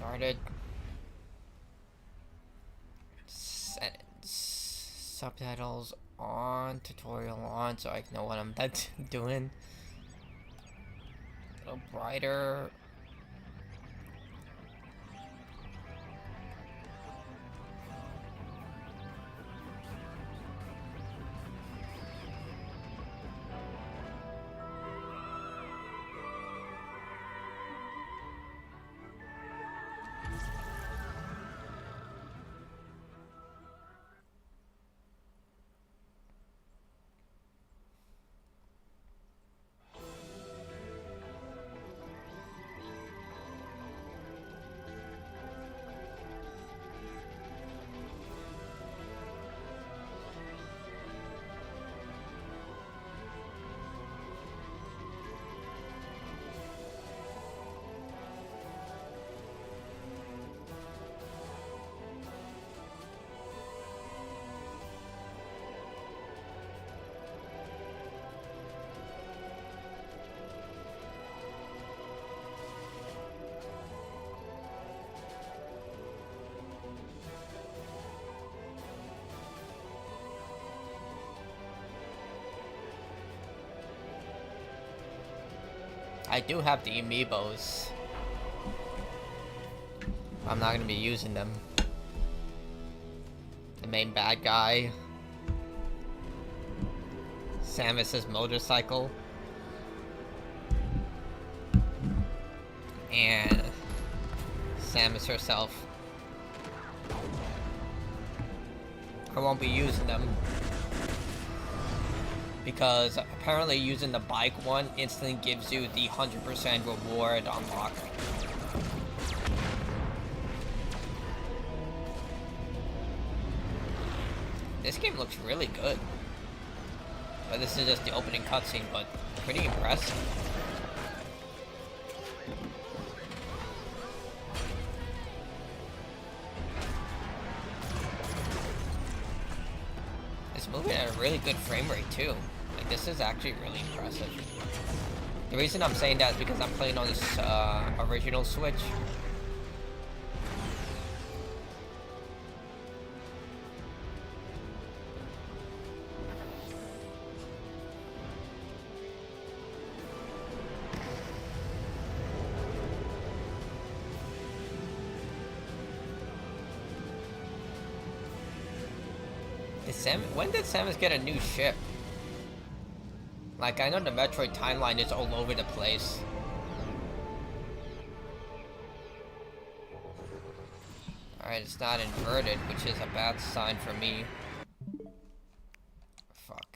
started. Subtitles on, tutorial on, so I know what I'm doing. A little brighter. I do have the amiibos. I'm not gonna be using them. The main bad guy. Samus's motorcycle. And Samus herself. I won't be using them. Because apparently using the bike one instantly gives you the 100% reward unlock. This game looks really good. But this is just the opening cutscene, but pretty impressive. It's moving at a really good frame rate too. Like, this is actually really impressive. The reason I'm saying that is because I'm playing on this original Switch. When did Samus get a new ship? Like, I know the Metroid timeline is all over the place. Alright, it's not inverted, which is a bad sign for me. Fuck.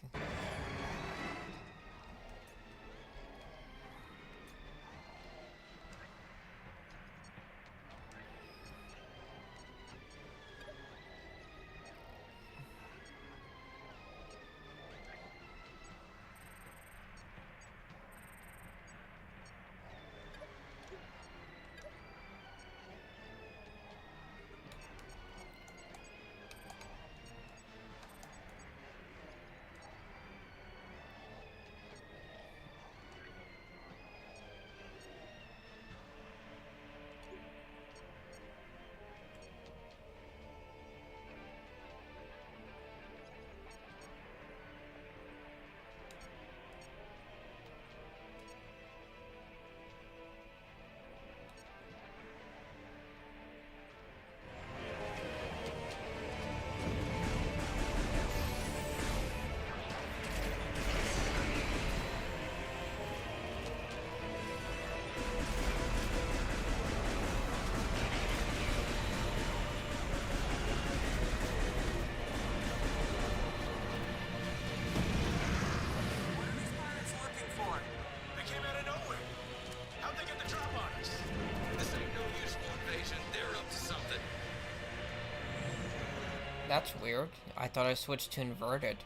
That's weird. I thought I switched to inverted.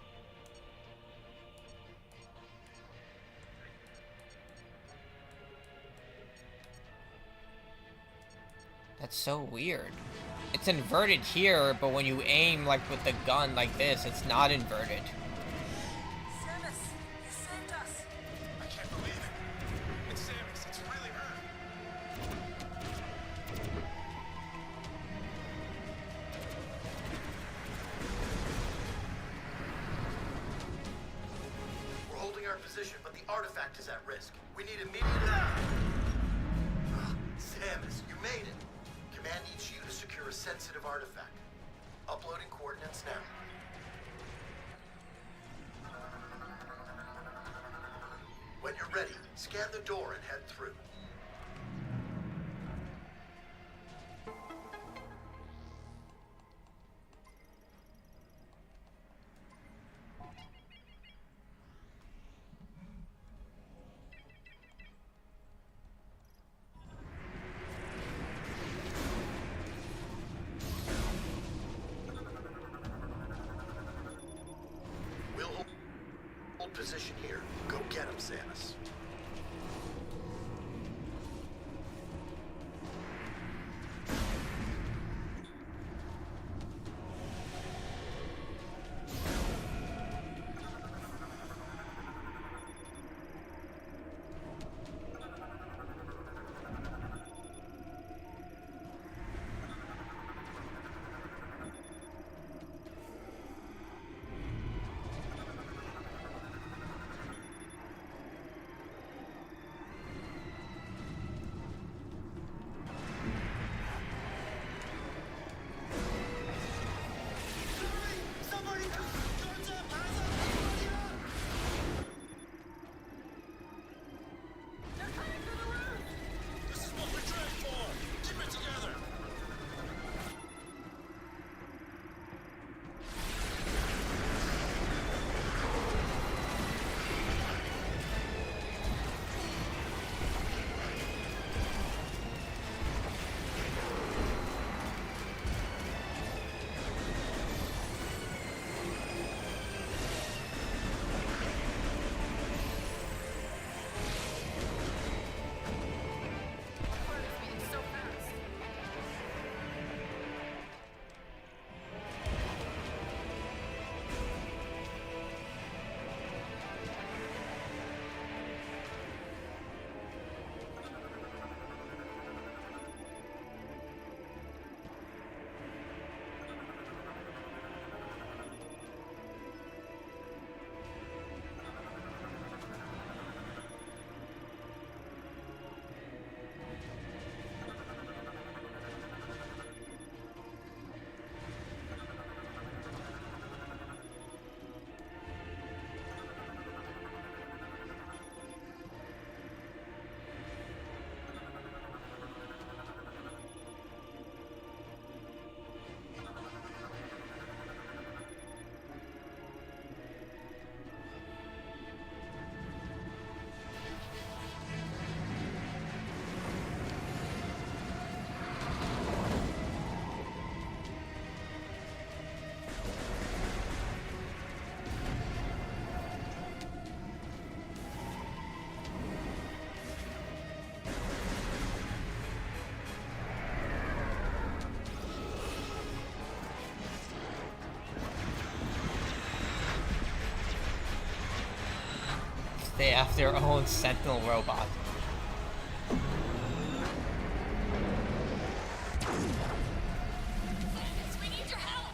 That's so weird. It's inverted here, but when you aim like with the gun like this, it's not inverted. Samus, you saved us. I can't believe it. It's Samus. It's really her. position, but the artifact is at risk. We need immediate... Samus, you made it. Command needs you to secure a sensitive artifact. Uploading coordinates now. When you're ready, scan the door and head through. We'll hold position here. Go get him, Samus. They have their own Sentinel robot. We need your help!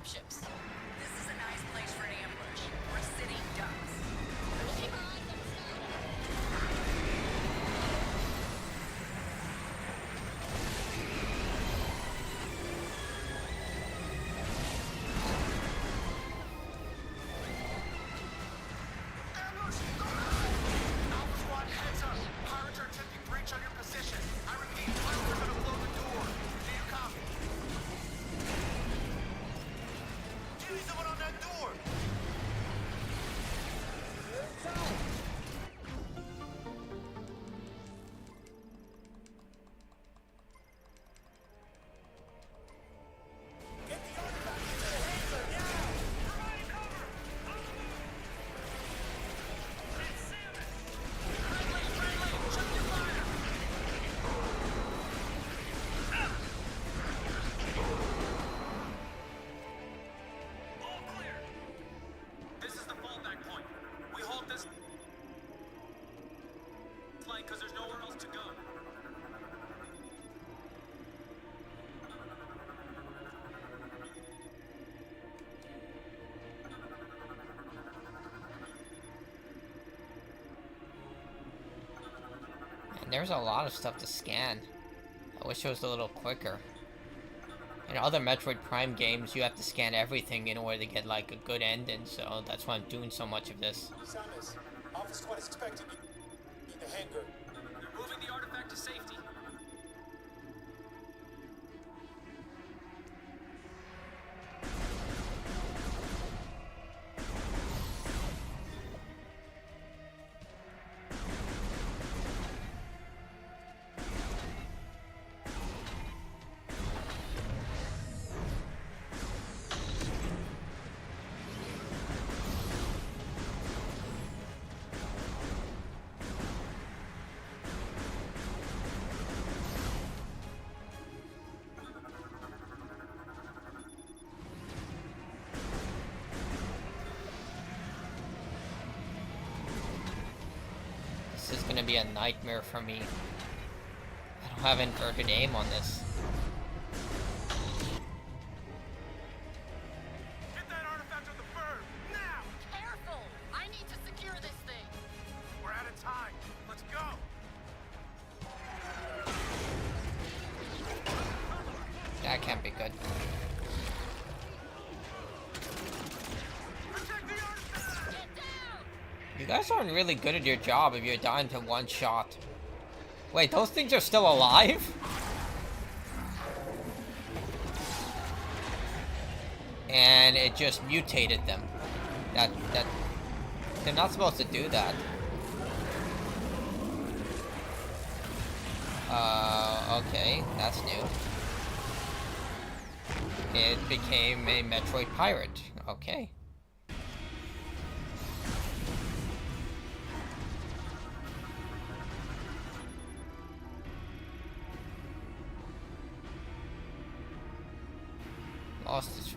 Ships. This is a nice place for an ambush. We're sitting ducks. We'll keep our eyes on that door! This is the fallback point. We hold this line because there's nowhere else to go. And there's a lot of stuff to scan. I wish it was a little quicker. In other Metroid Prime games, you have to scan everything in order to get like a good ending, so that's why I'm doing so much of this. Samus, Alpha Squad is expecting you in the hangar. They're moving the artifact to safety. This is gonna be a nightmare for me. I don't have inverted aim on this. Get that artifact on the bird now! Careful! I need to secure this thing. We're out of time. Let's go. That can't be good. Protect the artifact! Get down! You guys aren't really good at your job if you're dying to one shot. Wait, those things are still alive? And it just mutated them. That they're not supposed to do that. Okay, that's new. It became a Metroid pirate. Okay. Lost its...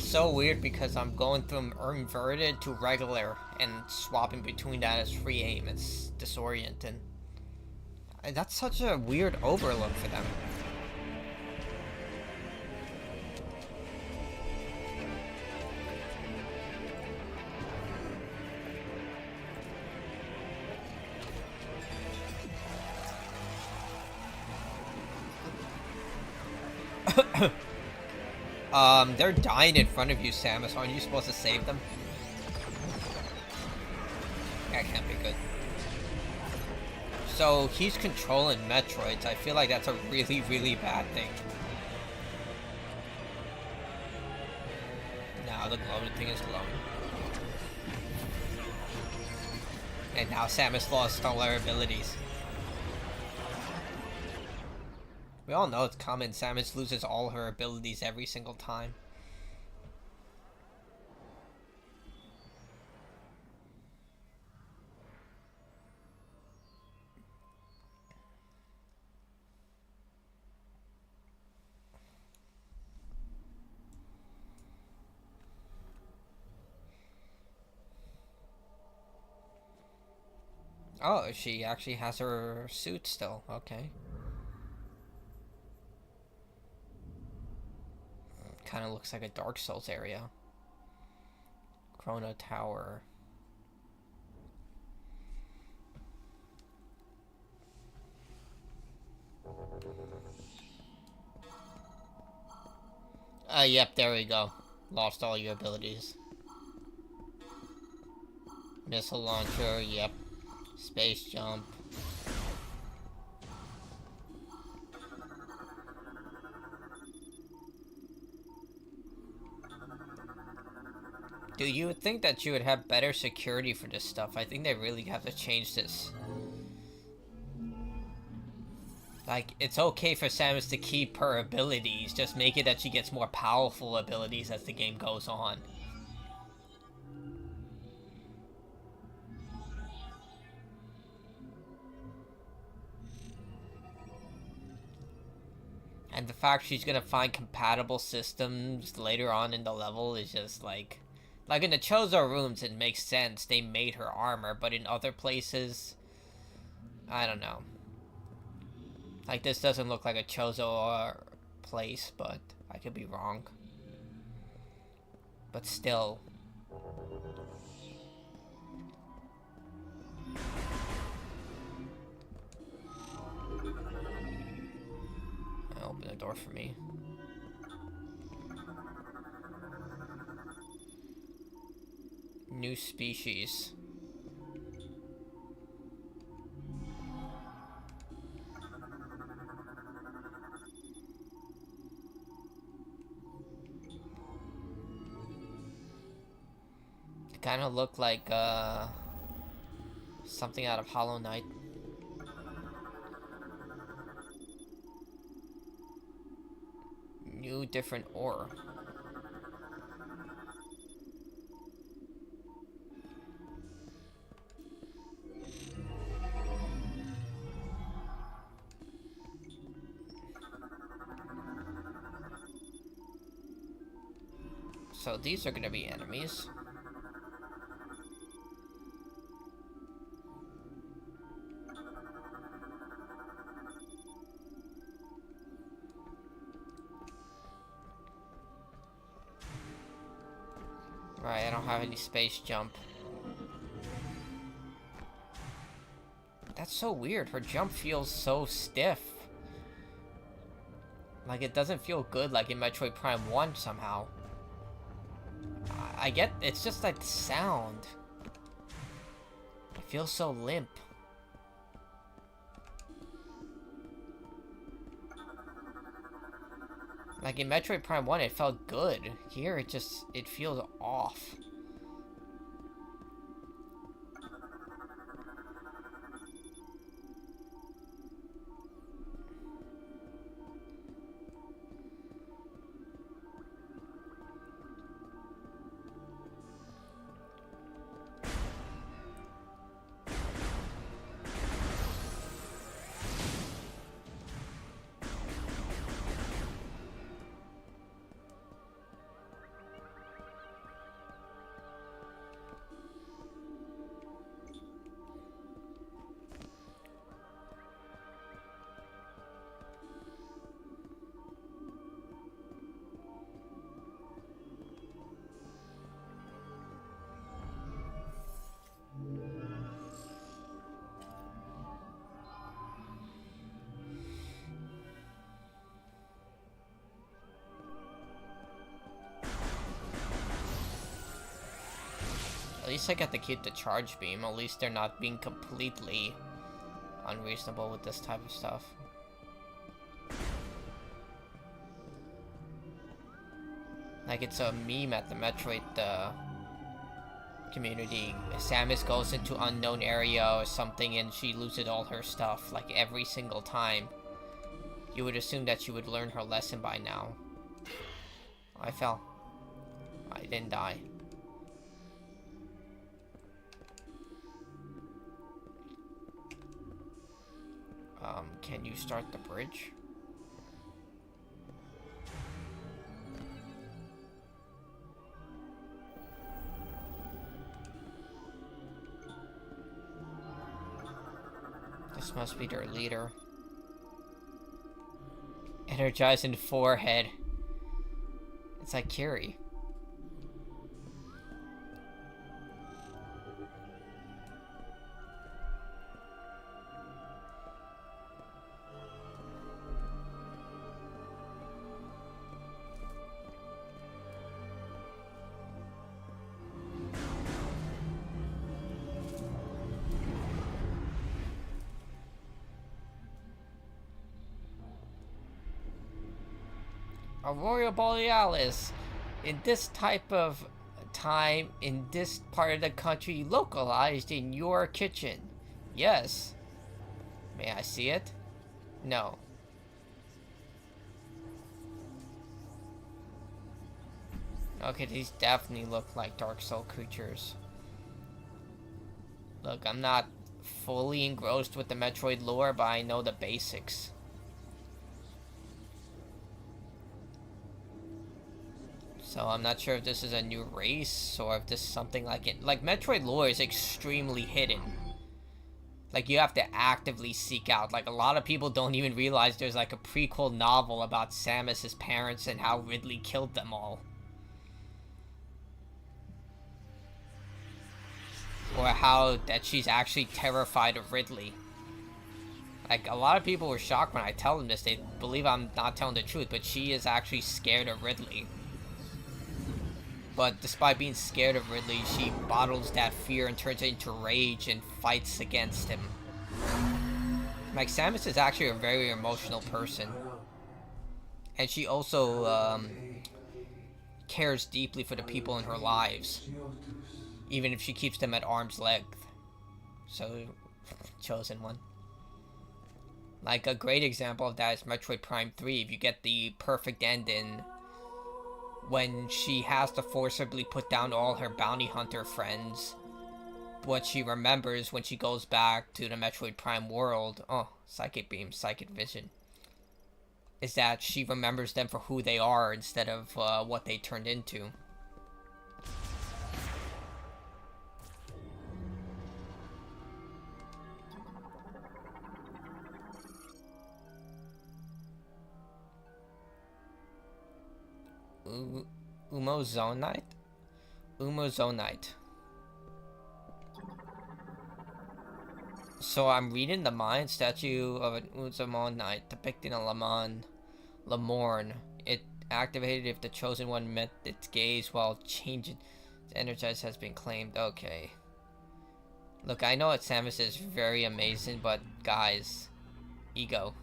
so weird because I'm going from inverted to regular and swapping between that as free aim. It's disorienting. That's such a weird overlook for them. They're dying in front of you, Samus. Aren't you supposed to save them? That can't be good. So, he's controlling Metroids. I feel like that's a really, really bad thing. Now the glowing thing is glowing. And now Samus lost all her abilities. We all know it's common. Samus loses all her abilities every single time. Oh, she actually has her suit still. Okay. Kind of looks like a Dark Souls area. Chrono Tower. Yep, there we go. Lost all your abilities. Missile launcher, yep. Space jump. Dude, you would think that you would have better security for this stuff. I think they really have to change this. Like, it's okay for Samus to keep her abilities, just make it that she gets more powerful abilities as the game goes on. And the fact she's gonna find compatible systems later on in the level is just like in the Chozo rooms it makes sense, they made her armor, but in other places, I don't know. Like, this doesn't look like a Chozo place, but I could be wrong. But still. Open the door for me. New species. It kind of looked like something out of Hollow Knight. New different ore. So these are gonna be enemies. Right, I don't have any space jump. That's so weird. Her jump feels so stiff. Like, it doesn't feel good like in Metroid Prime 1 somehow. I get, it's just like the sound. It feels so limp. Like in Metroid Prime 1 it felt good. Here it feels off. At least I get to keep the charge beam. At least they're not being completely unreasonable with this type of stuff. Like, it's a meme at the Metroid community. Samus goes into unknown area or something and she loses all her stuff, like, every single time. You would assume that she would learn her lesson by now. I fell. I didn't die. Can you start the bridge? This must be their leader. Energizing forehead. It's like Kiri. Aurora Borealis, in this type of time, in this part of the country, localized in your kitchen. Yes. May I see it? No. Okay, these definitely look like Dark Soul creatures. Look, I'm not fully engrossed with the Metroid lore, but I know the basics. So I'm not sure if this is a new race or if this is something like it. Like, Metroid lore is extremely hidden. Like, you have to actively seek out. Like, a lot of people don't even realize there's like a prequel novel about Samus's parents and how Ridley killed them all. Or how that she's actually terrified of Ridley. Like, a lot of people were shocked when I tell them this. They believe I'm not telling the truth, but she is actually scared of Ridley. But despite being scared of Ridley, she bottles that fear and turns it into rage and fights against him. Like, Samus is actually a very emotional person. And she also cares deeply for the people in her lives. Even if she keeps them at arm's length. So, chosen one. Like, a great example of that is Metroid Prime 3. If you get the perfect ending, when she has to forcibly put down all her bounty hunter friends, what she remembers when she goes back to the Metroid Prime world, oh, Psychic Beam, Psychic Vision, is that she remembers them for who they are instead of what they turned into. Umozonite? Umozonite. So I'm reading the Mayan statue of an Umozonite depicting a Lamorn. It activated if the chosen one met its gaze while changing. Its energized has been claimed. Okay. Look, I know that Samus is very amazing, but guys, ego.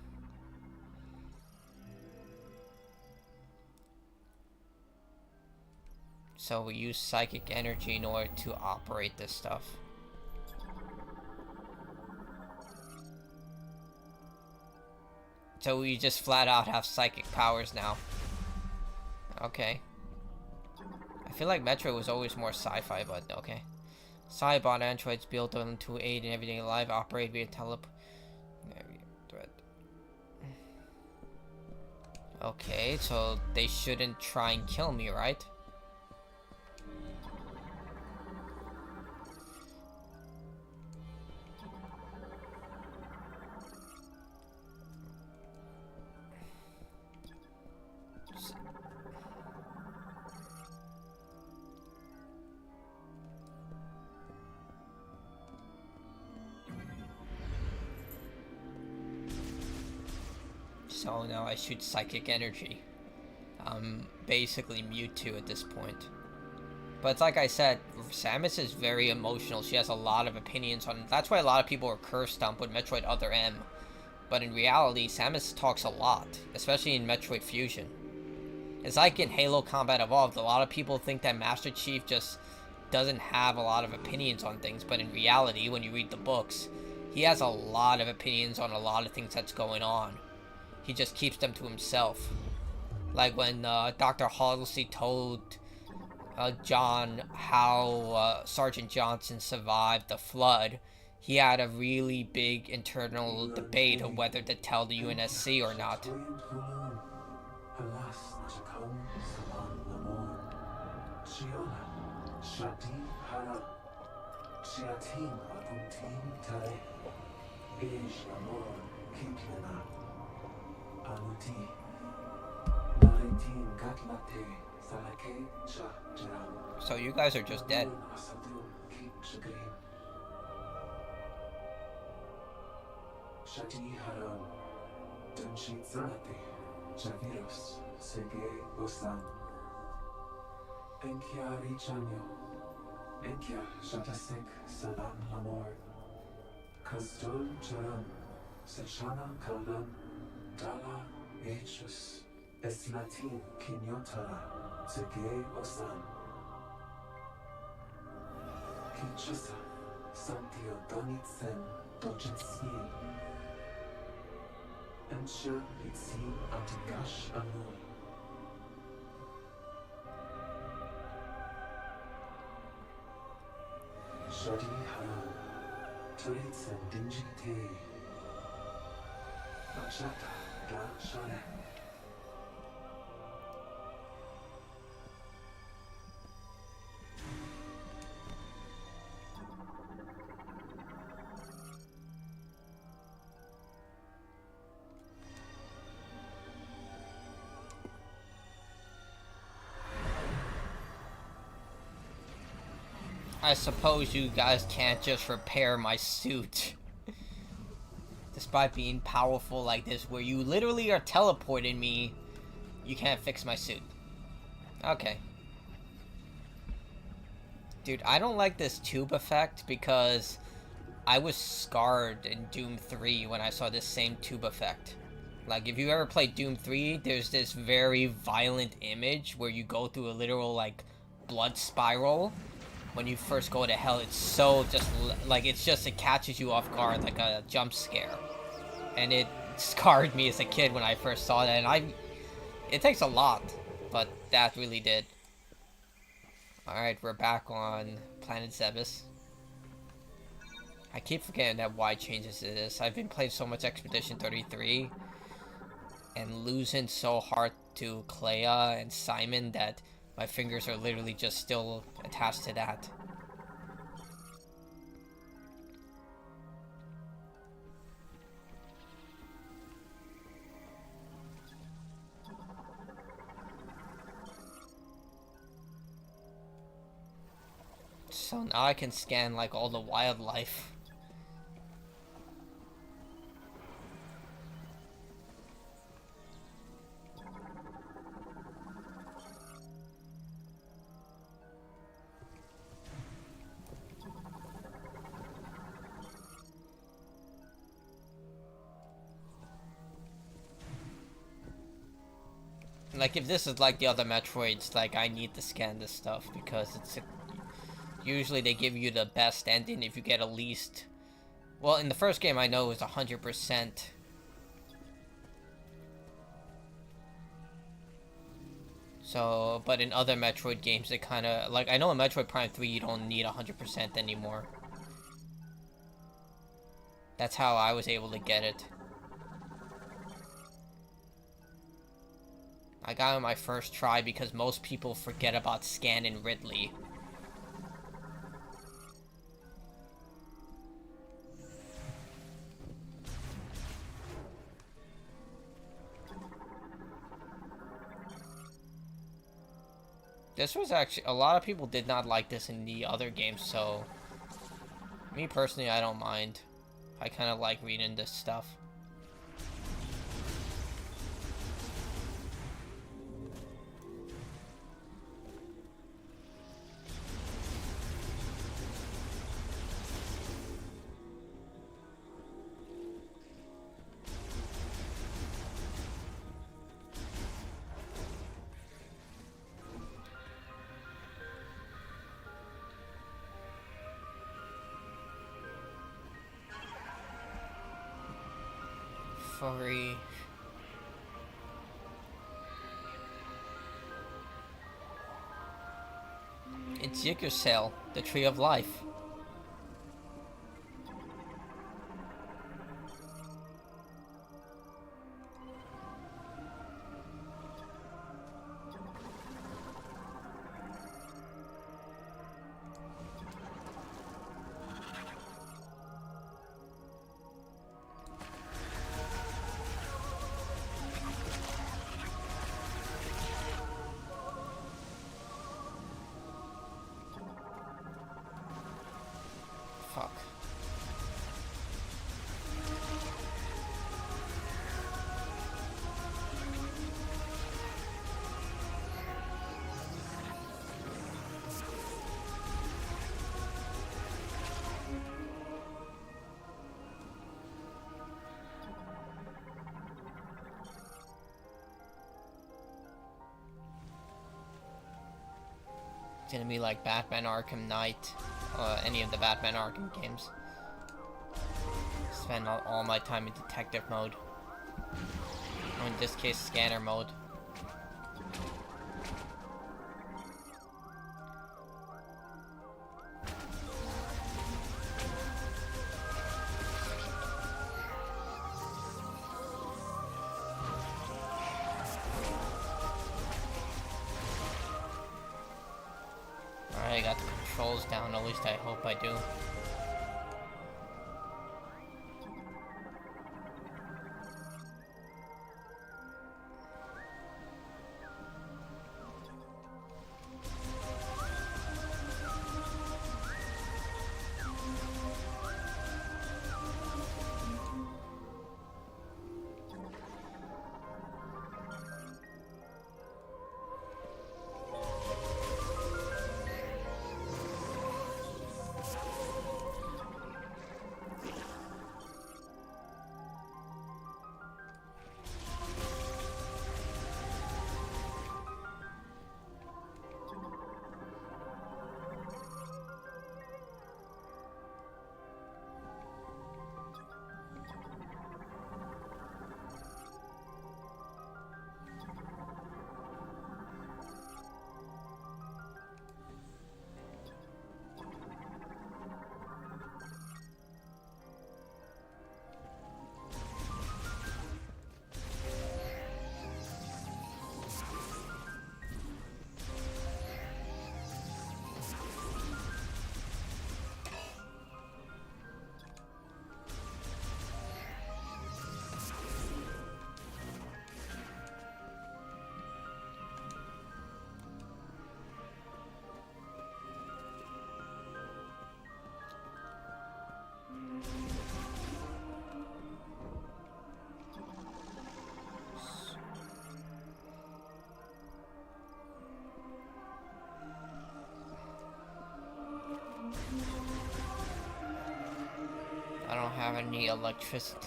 So we use psychic energy in order to operate this stuff. So we just flat out have psychic powers now. Okay. I feel like Metroid was always more sci-fi, but okay. Cybot androids built them to aid in everyday life, operate via Okay, so they shouldn't try and kill me, right? So now I shoot psychic energy. I'm basically Mewtwo at this point. But it's like I said, Samus is very emotional. She has a lot of opinions on it. That's why a lot of people are curse stomp with Metroid Other M. But in reality, Samus talks a lot, especially in Metroid Fusion. It's like in Halo Combat Evolved, a lot of people think that Master Chief just doesn't have a lot of opinions on things, but in reality, when you read the books, he has a lot of opinions on a lot of things that's going on. He just keeps them to himself. Like when Dr. Halsey told John how Sergeant Johnson survived the flood, he had a really big internal debate of whether to tell the UNSC or not. So you guys are just dead. I suppose you guys can't just repair my suit. Despite being powerful like this, where you literally are teleporting me, you can't fix my suit. Okay. Dude, I don't like this tube effect because I was scarred in Doom 3 when I saw this same tube effect. Like, if you ever played Doom 3, there's this very violent image where you go through a literal, like, blood spiral. When you first go to hell, it's so just, like, it catches you off guard like a jump scare. And it scarred me as a kid when I first saw that, and it takes a lot, but that really did. Alright, we're back on Planet Zebes. I keep forgetting that Y changes to this. I've been playing so much Expedition 33, and losing so hard to Clea and Simon that my fingers are literally just still attached to that. So now I can scan like all the wildlife. Like, if this is like the other Metroids, like, I need to scan this stuff because usually they give you the best ending if you get at least... Well, in the first game I know it was 100%. So, but in other Metroid games it kinda... Like, I know in Metroid Prime 3 you don't need 100% anymore. That's how I was able to get it. I got it on my first try because most people forget about scanning Ridley. This was actually... A lot of people did not like this in the other games, so... Me personally, I don't mind. I kind of like reading this stuff. inventory. It's Yggdrasil, the Tree of Life. Fuck. It's gonna be like Batman Arkham Knight, any of the Batman Arkham games. Spend all my time in detective mode. Or in this case, scanner mode. Alright, I got the controls down, at least I hope I do. I don't have any electricity.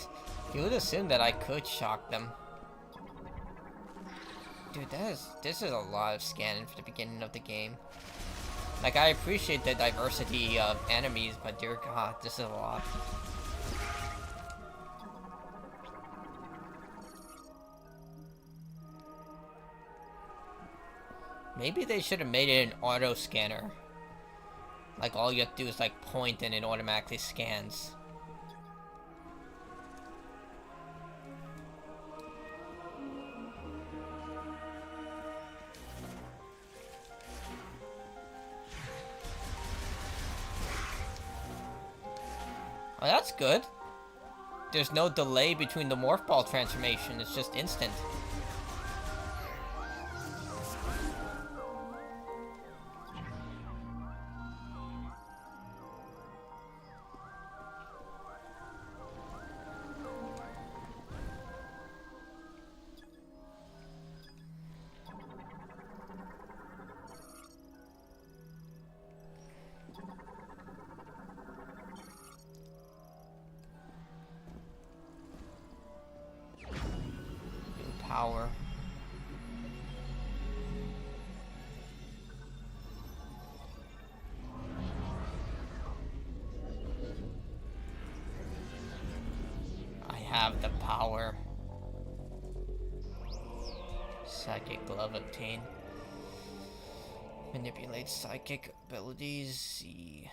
You would assume that I could shock them. Dude, this is a lot of scanning for the beginning of the game. Like, I appreciate the diversity of enemies, but dear god, this is a lot. Maybe they should have made it an auto scanner. Like, all you have to do is like point and it automatically scans. Oh, that's good. There's no delay between the morph ball transformation, it's just instant. Power. I have the power. Psychic glove obtained. Manipulate psychic abilities. See.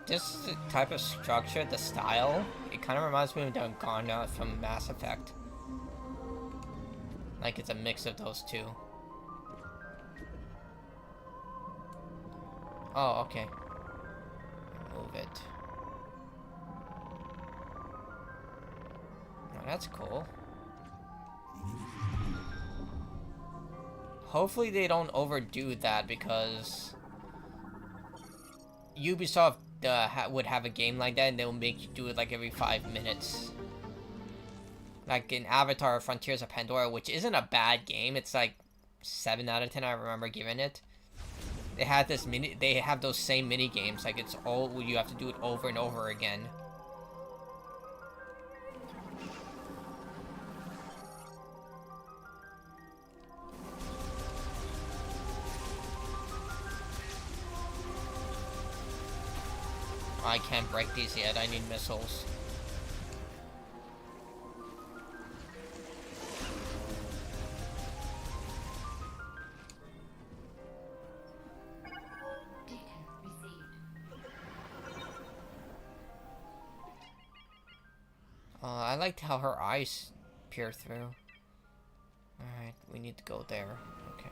This type of structure, the style, it kind of reminds me of the Garna from Mass Effect. Like it's a mix of those two. Oh, okay. Move it. Oh, that's cool. Hopefully they don't overdo that, because Ubisoft would have a game like that and they'll make you do it like every 5 minutes. Like in Avatar Frontiers of Pandora, which isn't a bad game. It's like 7 out of 10 I remember giving it. They have those same mini games. Like it's all, you have to do it over and over again. I can't break these yet, I need missiles. I liked how her eyes peer through. Alright, we need to go there. Okay.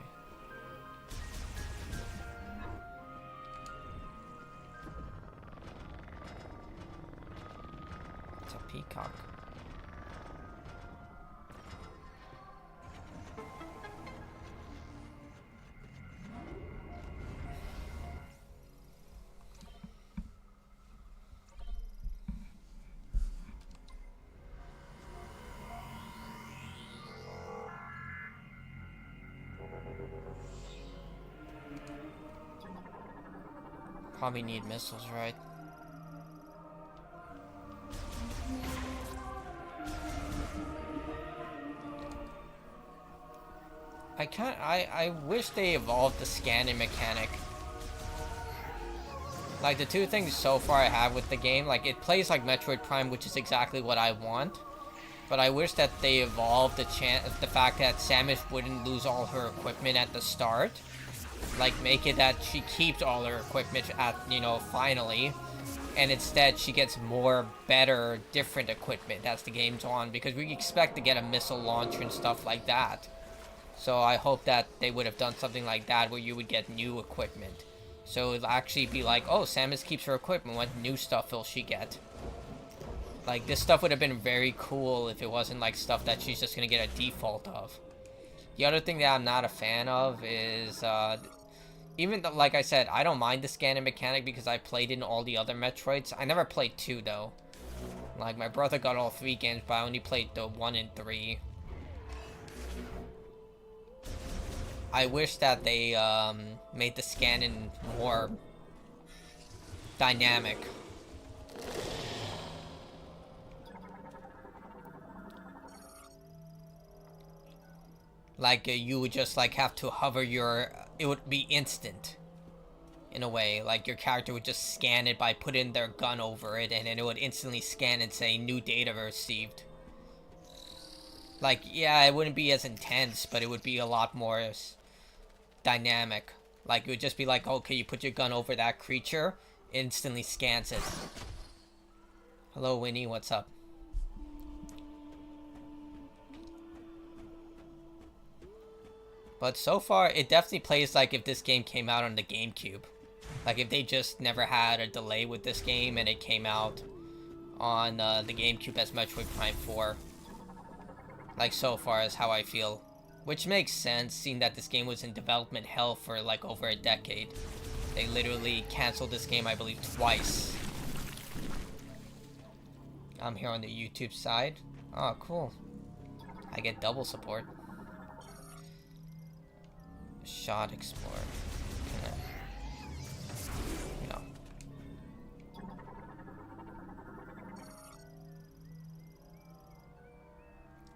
It's a peacock. Probably need missiles, right? I wish they evolved the scanning mechanic. Like, the two things so far I have with the game, like, it plays like Metroid Prime, which is exactly what I want. But I wish that they evolved the fact that Samus wouldn't lose all her equipment at the start. Like, make it that she keeps all her equipment at, you know, finally. And instead, she gets more, better, different equipment as the game's on. Because we expect to get a missile launcher and stuff like that. So I hope that they would have done something like that where you would get new equipment. So it'll actually be like, oh, Samus keeps her equipment. What new stuff will she get? Like, this stuff would have been very cool if it wasn't like stuff that she's just going to get a default of. The other thing that I'm not a fan of is, even though, like I said, I don't mind the scanning mechanic because I played in all the other Metroids. I never played 2, though. Like, my brother got all 3 games, but I only played the 1 and 3. I wish that they, made the scanning more dynamic. Like, you would just, like, have to hover it would be instant. In a way, like, your character would just scan it by putting their gun over it, and then it would instantly scan and say, new data received. Like, yeah, it wouldn't be as intense, but it would be a lot more dynamic. Like, it would just be like, okay, you put your gun over that creature, instantly scans it. Hello, Winnie, what's up? But so far, it definitely plays like if this game came out on the GameCube. Like, if they just never had a delay with this game and it came out on the GameCube as Metroid Prime 4. Like, so far is how I feel. Which makes sense, seeing that this game was in development hell for, like, over a decade. They literally canceled this game, I believe, twice. I'm here on the YouTube side. Oh, cool. I get double support. Shot Explorer. No.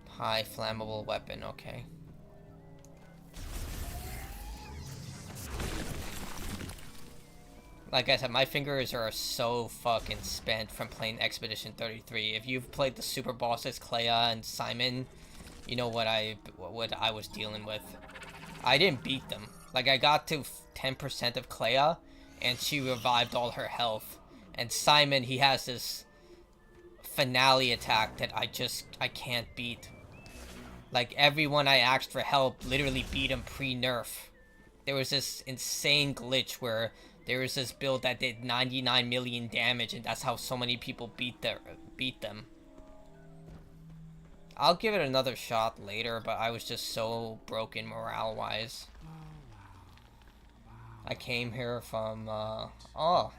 High flammable weapon, okay. Like I said, my fingers are so fucking spent from playing Expedition 33. If you've played the super bosses, Clea and Simon, you know what I was dealing with. I didn't beat them. Like, I got to 10% of Clea, and she revived all her health. And Simon, he has this finale attack that I can't beat. Like, everyone I asked for help literally beat him pre-nerf. There was this insane glitch where there was this build that did 99 million damage, and that's how so many people beat them. I'll give it another shot later, but I was just so broken morale-wise. I came here from, oh,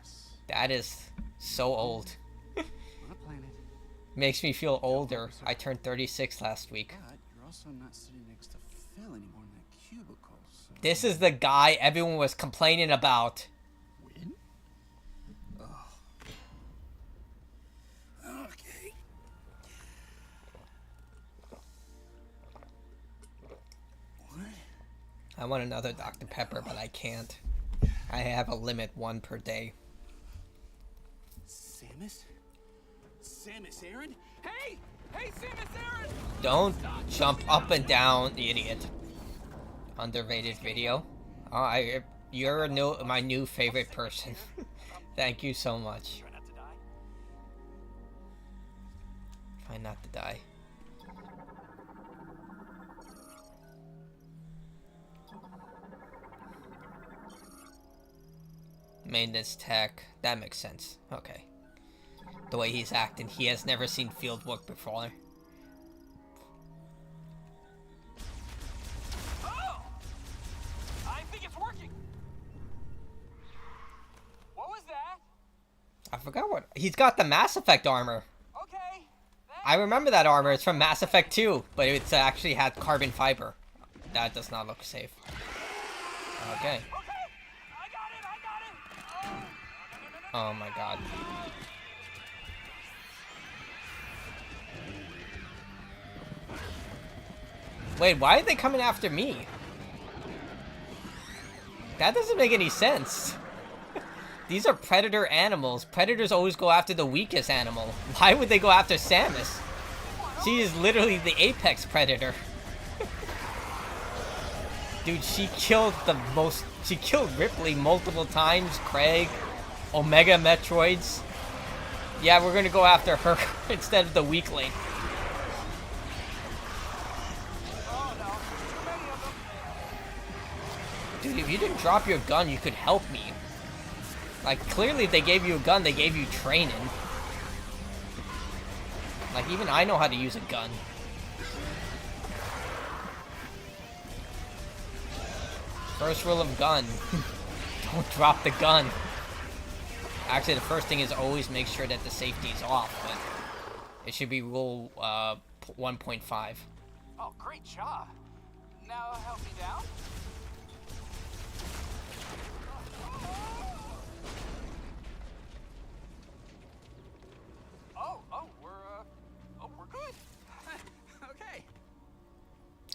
that is so old. Makes me feel older. I turned 36 last week. But you're also not sitting next to Phil anymore in that cubicle, so... This is the guy everyone was complaining about. Win? Oh. Okay. What? I want another Dr. Pepper, but I can't. I have a limit, 1 per day. Samus? Samus Aran? Hey! Hey, Samus Aran! Don't jump up and down, idiot. Underrated video. Oh, you're my new favorite person. Thank you so much. Try not to die. Try not to die. Maintenance tech. That makes sense. Okay. The way he's acting, he has never seen field work before. Oh! I think it's working. What was that? I forgot what... He's got the Mass Effect armor. Okay. I remember that armor. It's from Mass Effect 2, but it's actually had carbon fiber. That does not look safe. Okay. Okay. I got it. Oh. Oh my god. Wait, why are they coming after me? That doesn't make any sense. These are predator animals. Predators always go after the weakest animal. Why would they go after Samus? She is literally the apex predator. Dude, she killed she killed Ripley multiple times, Craig, Omega Metroids. Yeah, we're gonna go after her instead of the weakling. Dude, if you didn't drop your gun, you could help me. Like, clearly if they gave you a gun, they gave you training. Like, even I know how to use a gun. First rule of gun. Don't drop the gun. Actually, the first thing is always make sure that the safety is off, but it should be rule 1.5. Oh, great job. Now help me down. We're good. Okay.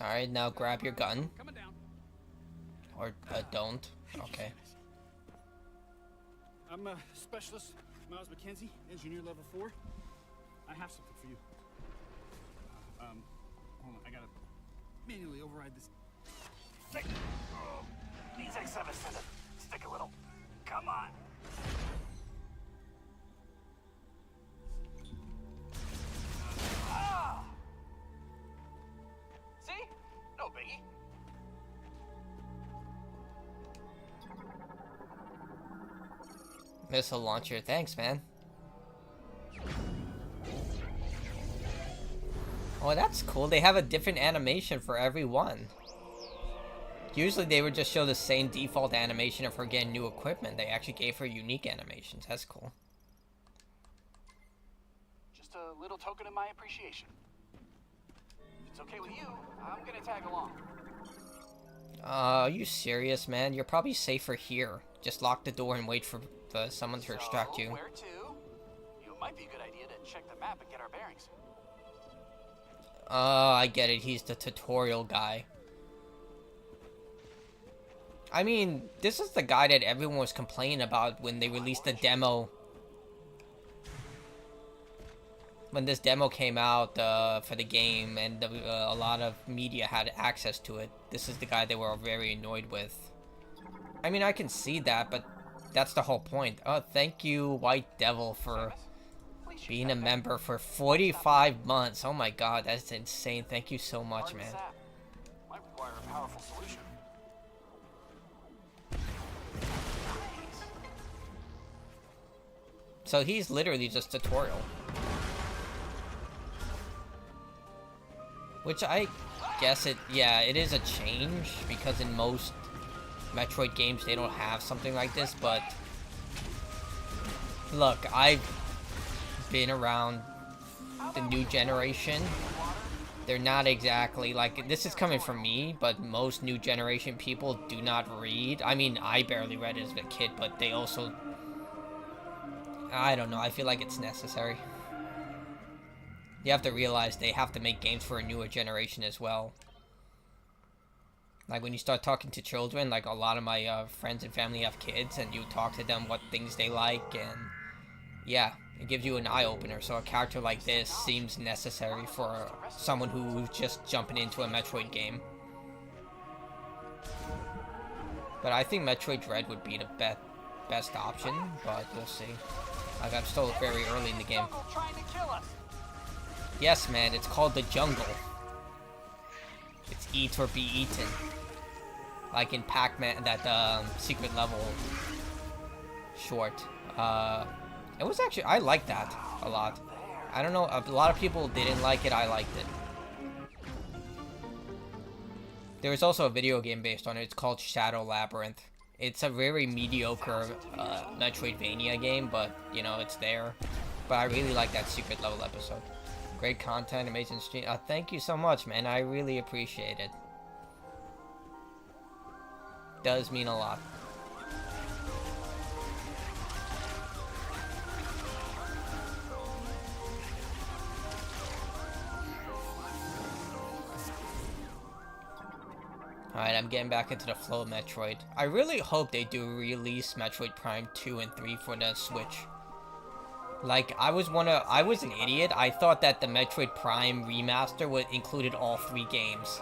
Alright, now grab your gun. Coming down. Or don't. Okay. I'm a specialist, Miles McKenzie, engineer level 4. I have something for you. Hold on, I gotta manually override this. Stick. Oh, these X7 send it. Stick a little. Come on. Ah! See? No biggie. Missile launcher. Thanks, man. Oh, that's cool. They have a different animation for every one. Usually they would just show the same default animation of her getting new equipment. They actually gave her unique animations. That's cool. Just a little token of my appreciation. If it's okay with you, I'm gonna tag along. Are you serious, man? You're probably safer here. Just lock the door and wait for someone to extract you. Where to? You might be a good idea to check the map and get our bearings. I get it. He's the tutorial guy. I mean, this is the guy that everyone was complaining about when they released the demo. When this demo came out for the game, and a lot of media had access to it. This is the guy they were very annoyed with. I mean, I can see that, but that's the whole point. Oh, thank you, White Devil, for being a member for 45 months. Oh my god, that's insane. Thank you so much, man. Might require a powerful solution. So he's literally just tutorial. Which I guess it is a change, because in most Metroid games they don't have something like this, but look, I've been around the new generation. They're not exactly like, this is coming from me, but most new generation people do not read. I mean, I barely read it as a kid, but they also, I don't know, I feel like it's necessary. You have to realize they have to make games for a newer generation as well. Like when you start talking to children, like a lot of my friends and family have kids, and you talk to them what things they like, and yeah, it gives you an eye-opener. So a character like this seems necessary for someone who's just jumping into a Metroid game. But I think Metroid Dread would be the best option, but we'll see. Like, I'm still very early in the game. Yes, man, it's called the jungle. It's eat or be eaten. Like in Pac-Man, that secret level short. It was actually, I liked that a lot. I don't know, a lot of people didn't like it, I liked it. There was also a video game based on it, it's called Shadow Labyrinth. It's a very mediocre Metroidvania game, but, you know, it's there. But I really like that secret level episode. Great content, amazing stream. Thank you so much, man. I really appreciate it. Does mean a lot. Alright, I'm getting back into the flow of Metroid. I really hope they do release Metroid Prime 2 and 3 for the Switch. Like, I was an idiot. I thought that the Metroid Prime remaster would included all 3 games.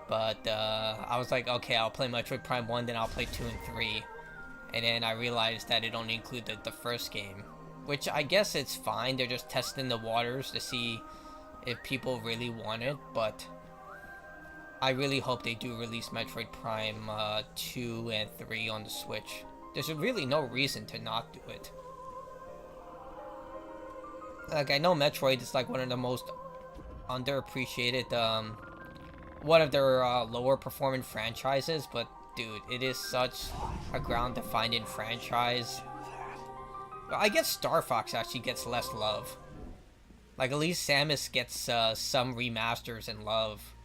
But, I was like, okay, I'll play Metroid Prime 1, then I'll play 2 and 3. And then I realized that it only included the first game. Which, I guess it's fine, they're just testing the waters to see if people really want it, but I really hope they do release Metroid Prime 2 and 3 on the Switch. There's really no reason to not do it. Like, I know Metroid is like one of the most underappreciated, one of their lower performing franchises, but dude, it is such a ground-defining franchise. I guess Star Fox actually gets less love. Like, at least Samus gets some remasters and love.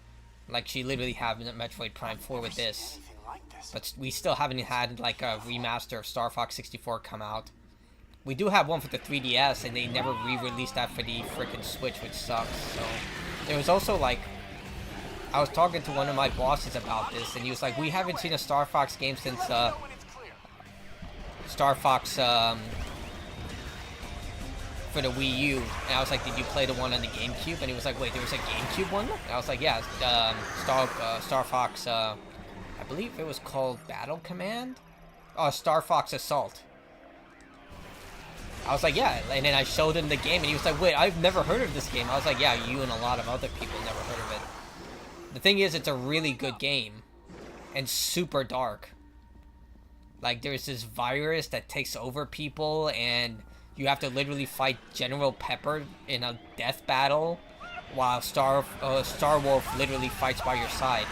Like, she literally had Metroid Prime 4 with this. But we still haven't had, like, a remaster of Star Fox 64 come out. We do have one for the 3DS, and they never re-released that for the frickin' Switch, which sucks. So, there was also, like, I was talking to one of my bosses about this, and he was like, we haven't seen a Star Fox game since, Star Fox, for the Wii U, and I was like, did you play the one on the GameCube? And he was like, wait, there was a GameCube one? And I was like, yeah, Star Fox, I believe it was called Battle Command? Oh, Star Fox Assault. I was like, yeah, and then I showed him the game, and he was like, wait, I've never heard of this game. I was like, yeah, you and a lot of other people never heard of it. The thing is, it's a really good game. and super dark. Like, there's this virus that takes over people, and you have to literally fight General Pepper in a death battle, while Star Wolf literally fights by your side.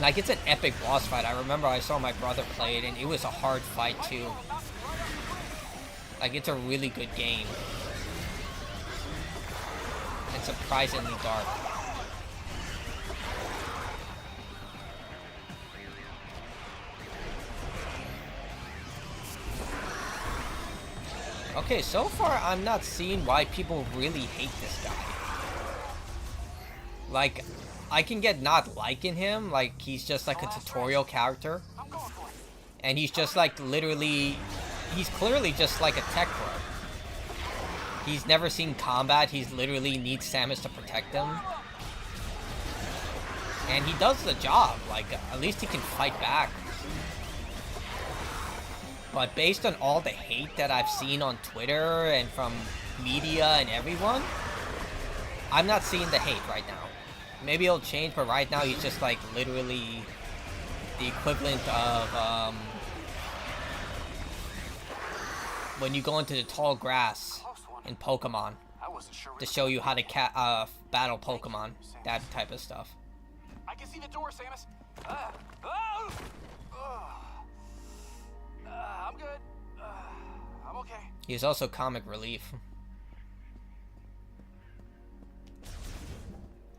Like, it's an epic boss fight. I remember I saw my brother play it, and it was a hard fight, too. Like, it's a really good game. And surprisingly dark. Okay, so far I'm not seeing why people really hate this guy. Like, I can get not liking him, like he's just like a tutorial character. And he's just like literally, he's clearly just like a tech pro. He's never seen combat, he's literally needs Samus to protect him. And he does the job, like at least he can fight back. But based on all the hate that I've seen on Twitter and from media and everyone, I'm not seeing the hate right now. Maybe it'll change, but right now he's just like literally the equivalent of when you go into the tall grass in Pokemon to show you how to battle Pokemon, that type of stuff. I can see the door, Samus. I'm good. I'm okay. He's also comic relief.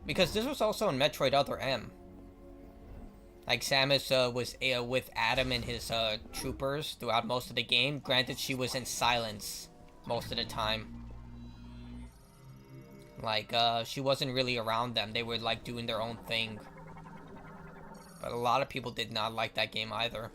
Because this was also in Metroid Other M. Like, Samus was with Adam and his troopers throughout most of the game. Granted, she was in silence most of the time. Like, she wasn't really around them. They were, like, doing their own thing. But a lot of people did not like that game either.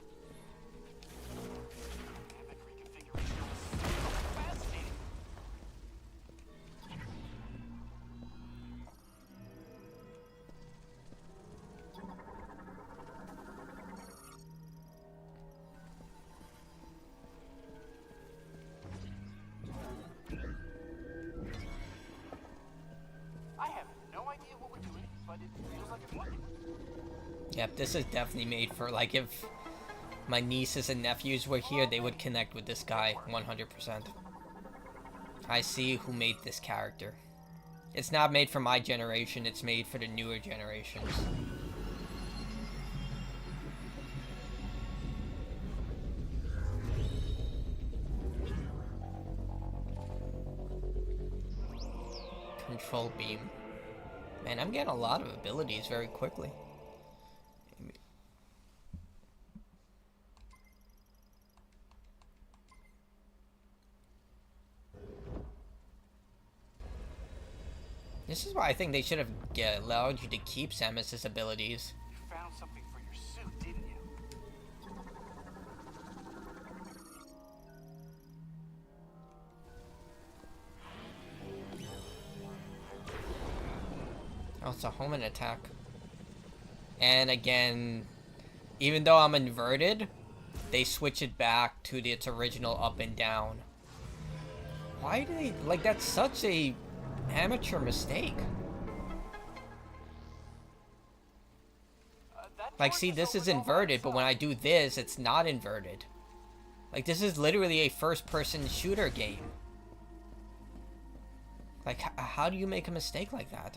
Yep, this is definitely made for, like, if my nieces and nephews were here, they would connect with this guy 100%. I see who made this character. It's not made for my generation, it's made for the newer generations. Control beam. Man, I'm getting a lot of abilities very quickly. This is why I think they should have allowed you to keep Samus's abilities. You found something for your suit, didn't you? Oh, it's a homing attack. And again, even though I'm inverted, they switch it back to its original up and down. Why do they... Like, that's such a... amateur mistake. Like, see, this is inverted, but when I do this, it's not inverted. Like, this is literally a first-person shooter game. Like, how do you make a mistake like that?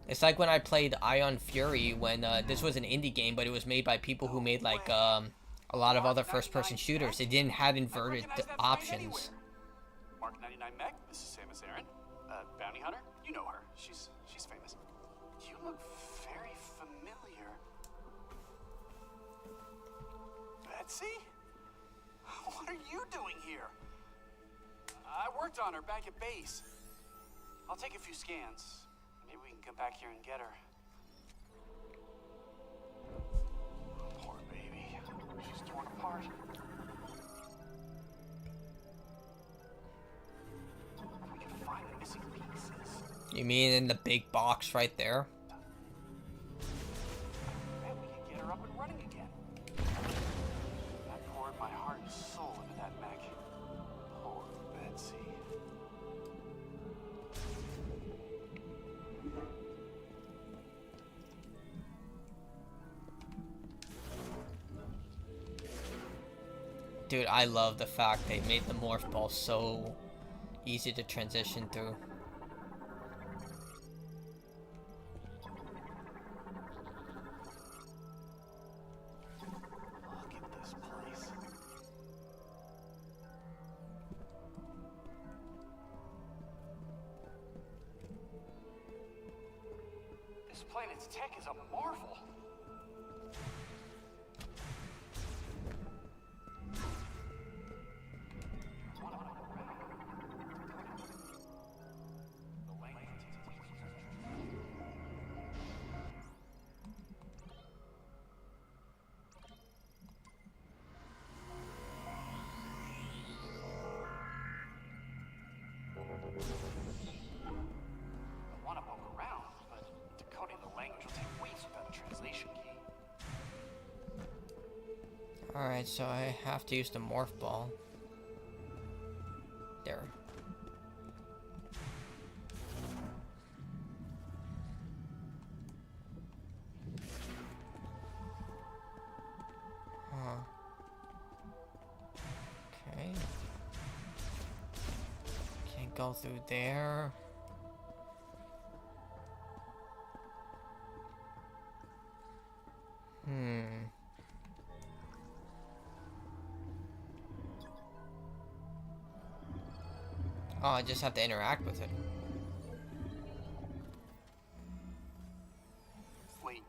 It's like when I played Ion Fury, when this was an indie game, but it was made by people who made, like, a lot of other first-person shooters. They didn't have inverted options. Mark 99 Mech, this is Samus Aran. Bounty Hunter, you know her. She's famous. You look very familiar. Betsy? What are you doing here? I worked on her back at base. I'll take a few scans. Maybe we can come back here and get her. Poor baby. She's torn apart. We can find the missing pieces. You mean in the big box right there? And we can get her up and running again. I poured my heart and soul into that mech. Poor Betsy. Dude, I love the fact they made the morph ball so easy to transition through. Look at this place. This planet's tech is a marvel. I want to poke around, but decoding the language will take weeks without a translation key. Alright, so I have to use the morph ball. There. Huh. Okay. Can't go through there. Oh, I just have to interact with it. Wait,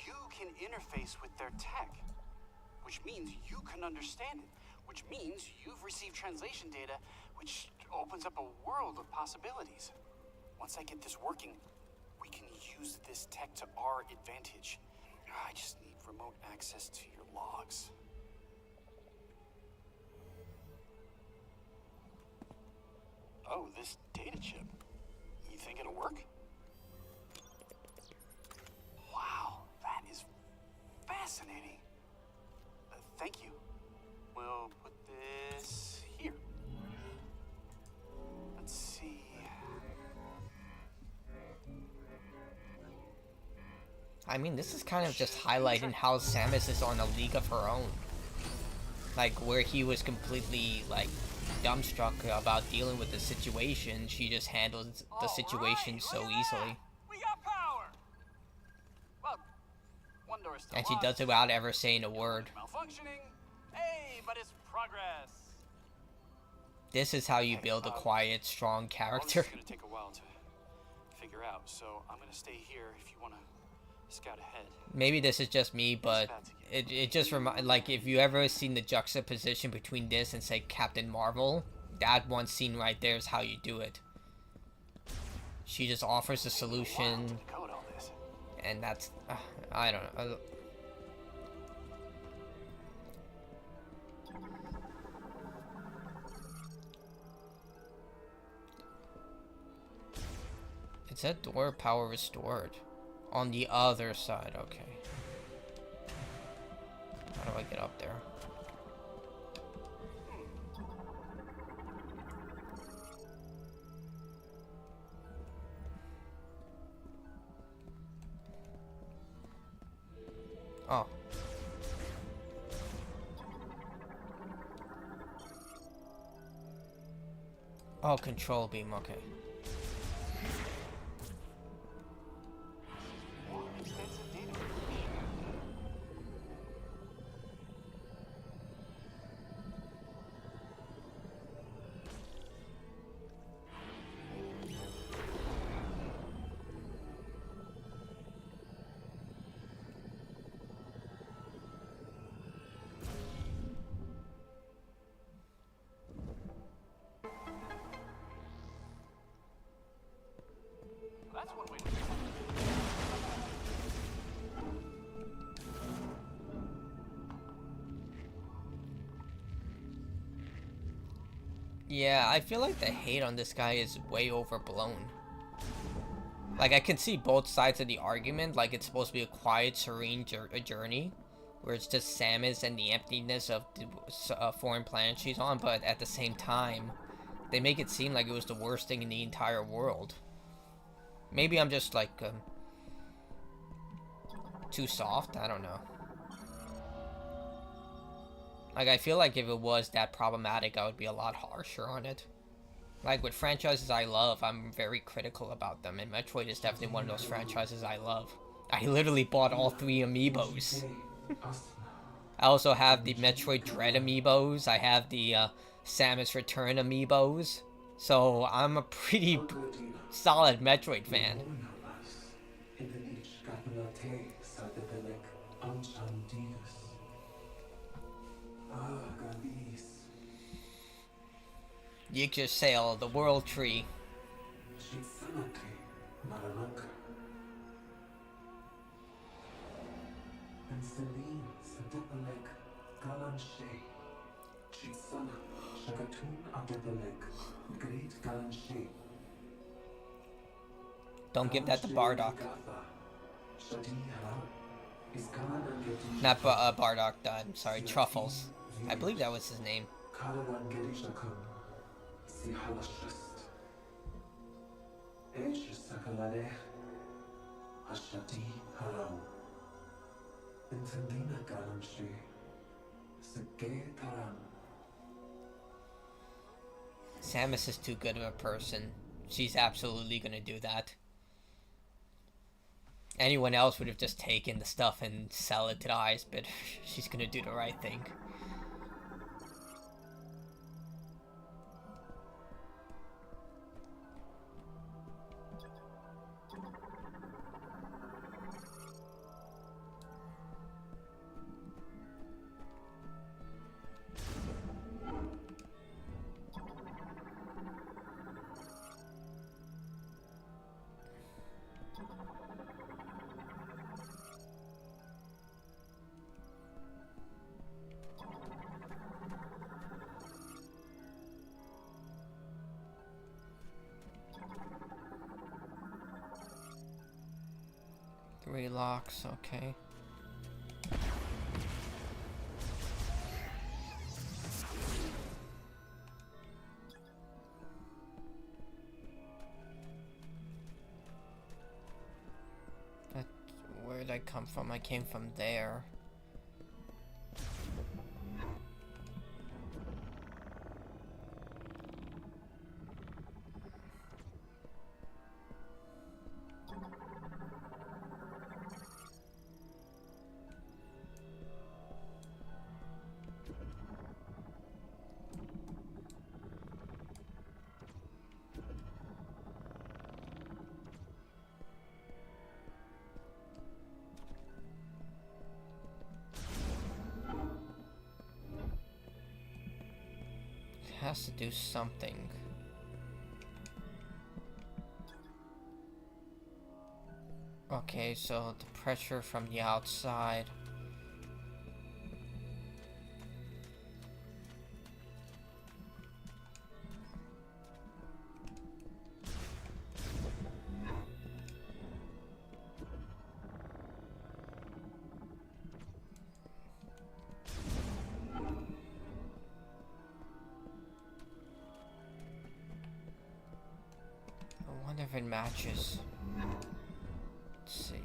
you can interface with their tech, which means you can understand it, which means you've received translation data, which opens up a world of possibilities. Once I get this working, we can use this tech to our advantage. I just need remote access to your logs. Oh, this data chip. You think it'll work? Wow, that is fascinating. Thank you. We'll put this here. Let's see. I mean, this is kind of just highlighting how Samus is on a league of her own. Like, where he was completely, like, dumbstruck about dealing with the situation, she just handles the situation so easily. We got power. Well, one door still And she locked. does it without ever saying a word. Malfunctioning. Hey, but it's progress. This is how you build a quiet, strong All character. this is gonna take a while to figure out, so I'm gonna stay here if you wanna scout ahead. Maybe this is just me, but it just like, if you ever seen the juxtaposition between this and, say, Captain Marvel, that one scene right there is how you do it. She just offers a solution, Decode all this. and that's, I don't know. It said door power restored. On the other side, okay. How do I get up there? Oh. Oh, control beam, okay. Extensive data. That's one way to do it. Yeah, I feel like the hate on this guy is way overblown. Like, I can see both sides of the argument. Like, it's supposed to be a quiet, serene journey, where it's just Samus and the emptiness of the foreign planet she's on, but at the same time, they make it seem like it was the worst thing in the entire world. Maybe I'm just, like, too soft? I don't know. Like, I feel like if it was that problematic, I would be a lot harsher on it. Like, with franchises I love, I'm very critical about them, and Metroid is definitely one of those franchises I love. I literally bought all 3 amiibos. I also have the Metroid Dread amiibos. I have the Samus Return amiibos. So I'm a pretty solid Metroid fan. Yggdrasil, the World Tree. Don't give that to Bardock. Not Bardock, I'm sorry, Truffles. I believe that was his name. Samus is too good of a person. She's absolutely gonna do that. Anyone else would have just taken the stuff and sell it to the highest bidder. She's gonna do the right thing. Locks, okay. Where did I come from? I came from there. Has to do something. Okay, so the pressure from the outside. If it matches. Let's see.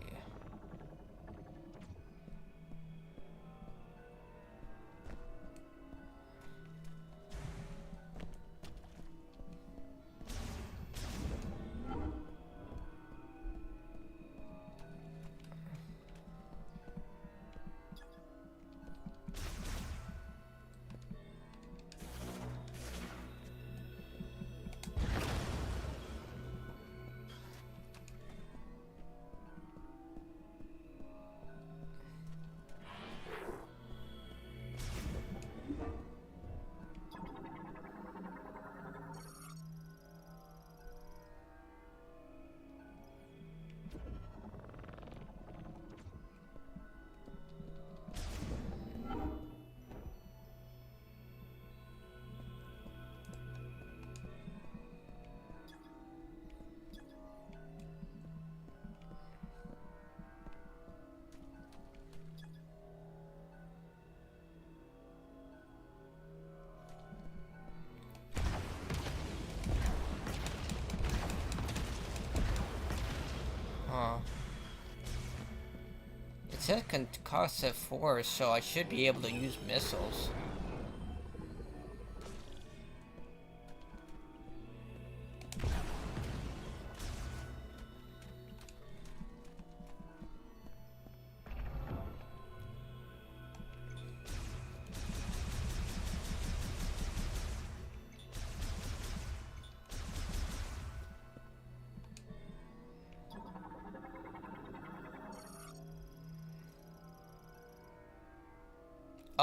It says concussive force, so I should be able to use missiles.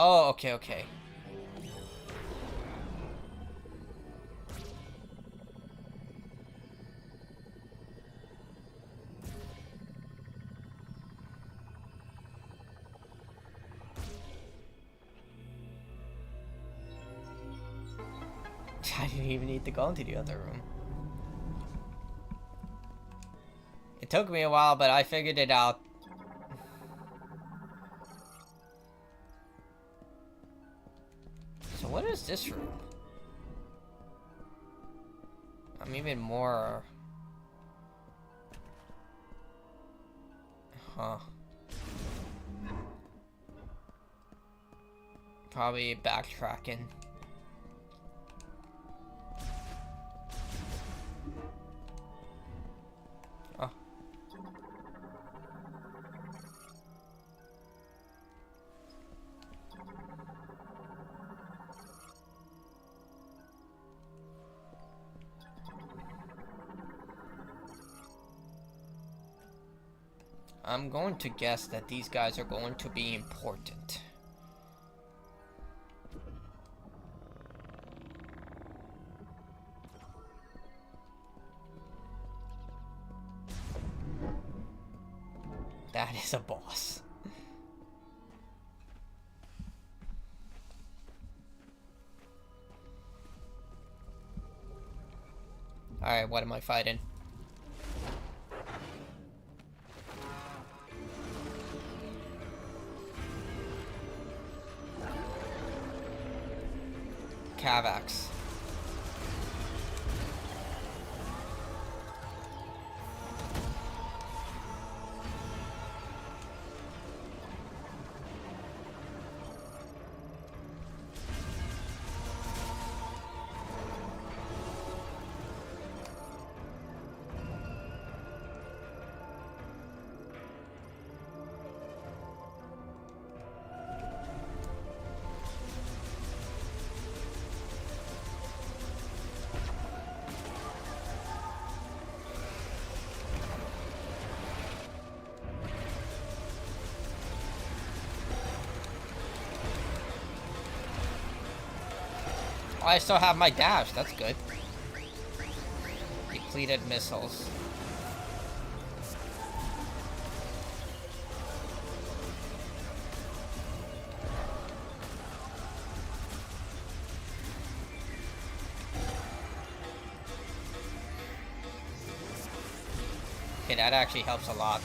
Oh, okay, okay. I didn't even need to go into the other room. It took me a while, but I figured it out. So what is this room? I'm even more... Huh. Probably backtracking. Oh. I'm going to guess that these guys are going to be important. That is a boss. Alright, what am I fighting? Cavax. I still have my dash, that's good. Depleted missiles. Okay, that actually helps a lot.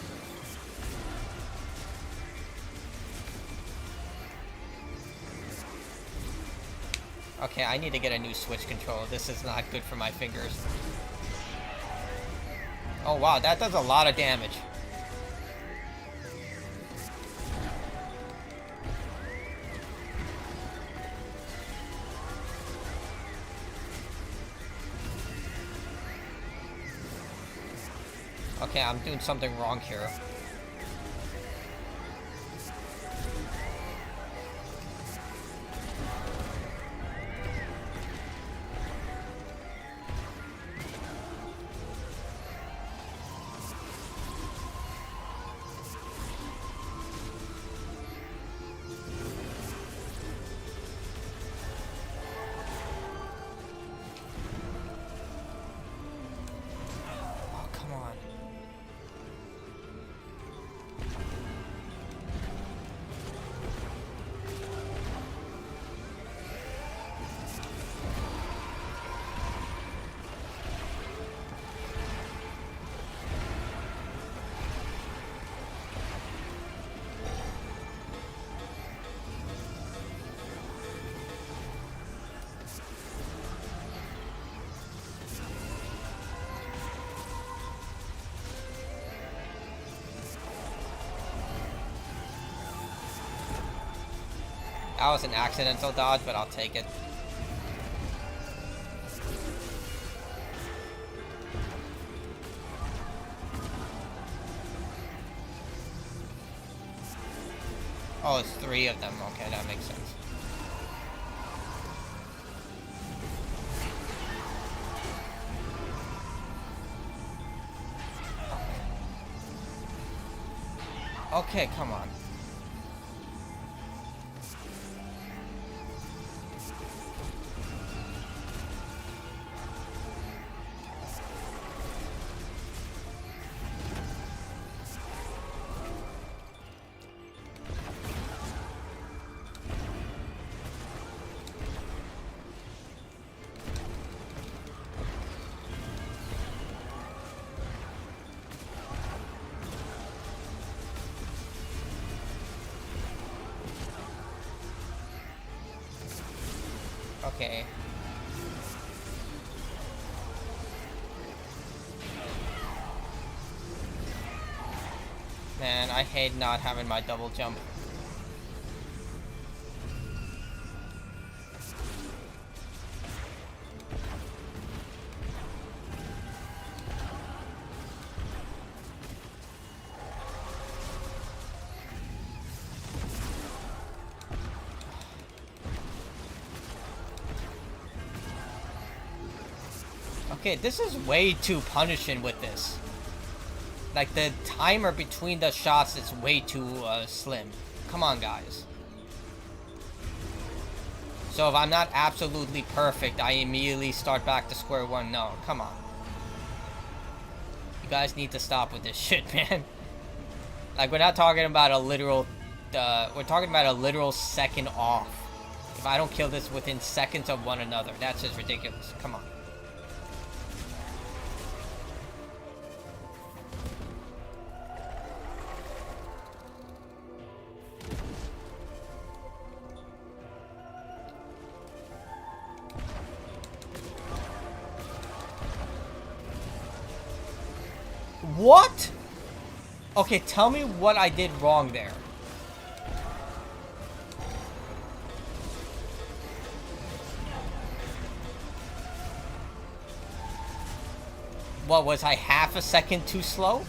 Okay, I need to get a new Switch controller. This is not good for my fingers. Oh wow, that does a lot of damage. Okay, I'm doing something wrong here. That was an accidental dodge, but I'll take it. Oh, it's 3 of them. Okay, that makes sense. Okay, come on. Okay. Man, I hate not having my double jump. Okay, this is way too punishing with this. Like, the timer between the shots is way too slim. Come on, guys. So if I'm not absolutely perfect, I immediately start back to square one. No, come on. You guys need to stop with this shit, man. Like, we're not talking about a literal... we're talking about a literal second off. If I don't kill this within seconds of one another, that's just ridiculous. Come on. What? Okay, tell me what I did wrong there. What, was I half a second too slow?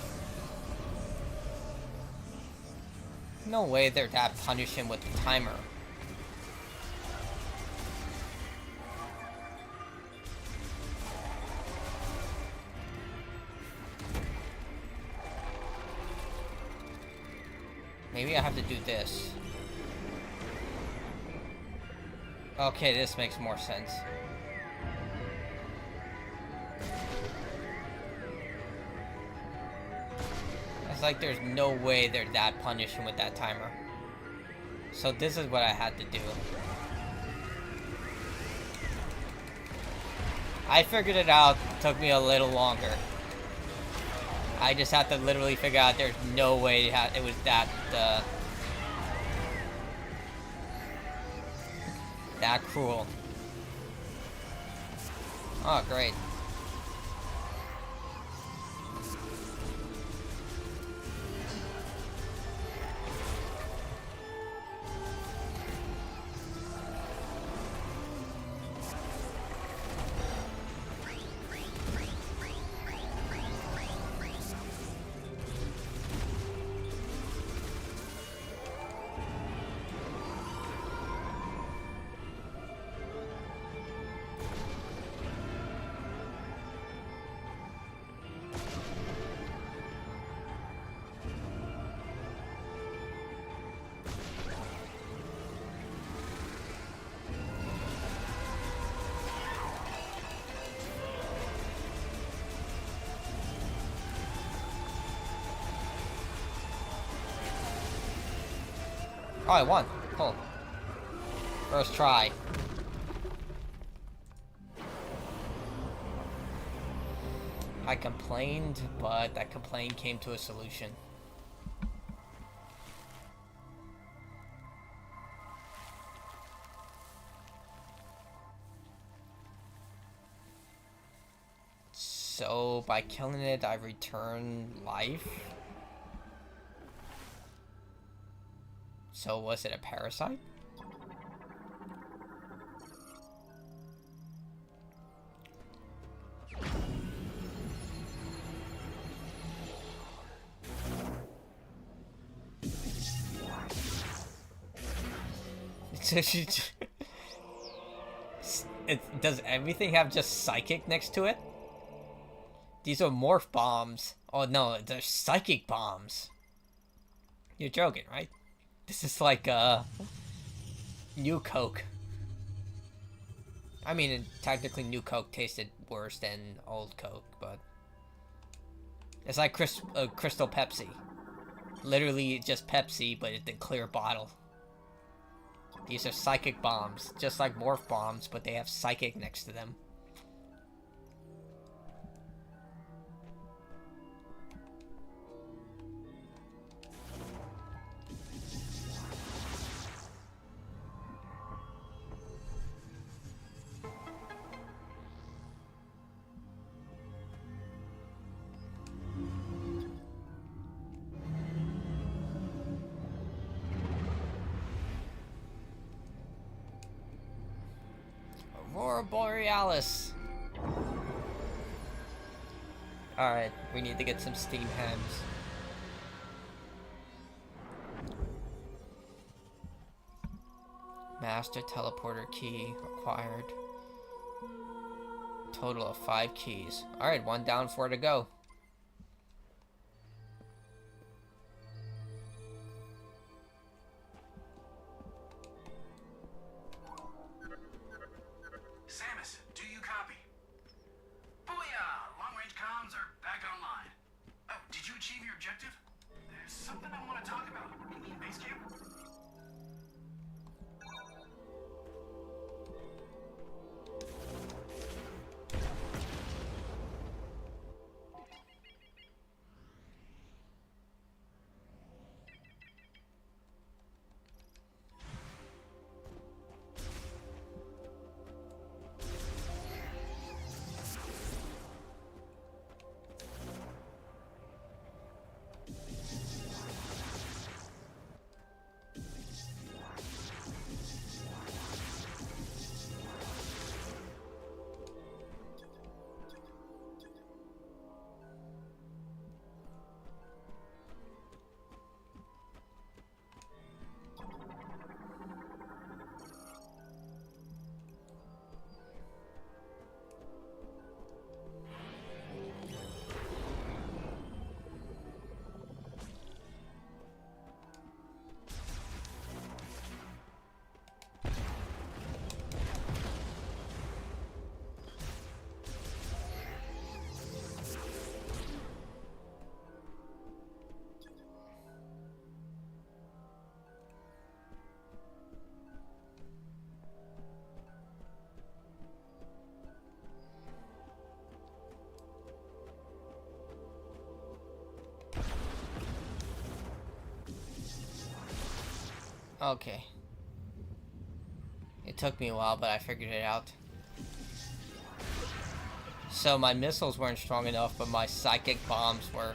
No way they're that punishing with the timer. Maybe I have to do this. Okay, this makes more sense. It's like there's no way they're that punishing with that timer. So this is what I had to do. I figured it out. It took me a little longer. I just have to literally figure out there's no way it was that, that cruel. Oh, great. Oh, I won. Cool. First try. I complained, but that complaint came to a solution. So, by killing it, I return life? So, was it a parasite? Does everything have just psychic next to it? These are morph bombs. Oh no, they're psychic bombs. You're joking, right? This is like, new Coke. I mean, technically new Coke tasted worse than old Coke, but... It's like Crystal Pepsi. Literally just Pepsi, but it's a clear bottle. These are psychic bombs, just like morph bombs, but they have psychic next to them. Aurora Borealis. Alright, we need to get some steam hams. Master teleporter key acquired. Total of 5 keys. Alright, 1 down, 4 to go. Samus, do you copy? Booyah! Long-range comms are back online. Oh, did you achieve your objective? There's something I want to talk about. You mean base camp? Okay. It took me a while, but I figured it out. So my missiles weren't strong enough, but my psychic bombs were.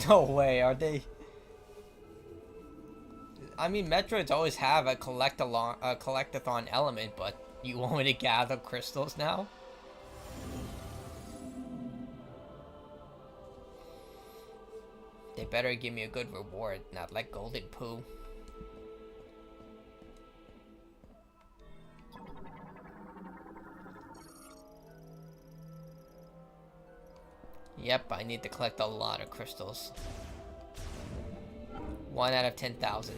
No way, are they? I mean, Metroids always have a collectathon element, but you want me to gather crystals now? They better give me a good reward, not like golden poo. Yep, I need to collect a lot of crystals. 1 out of 10,000.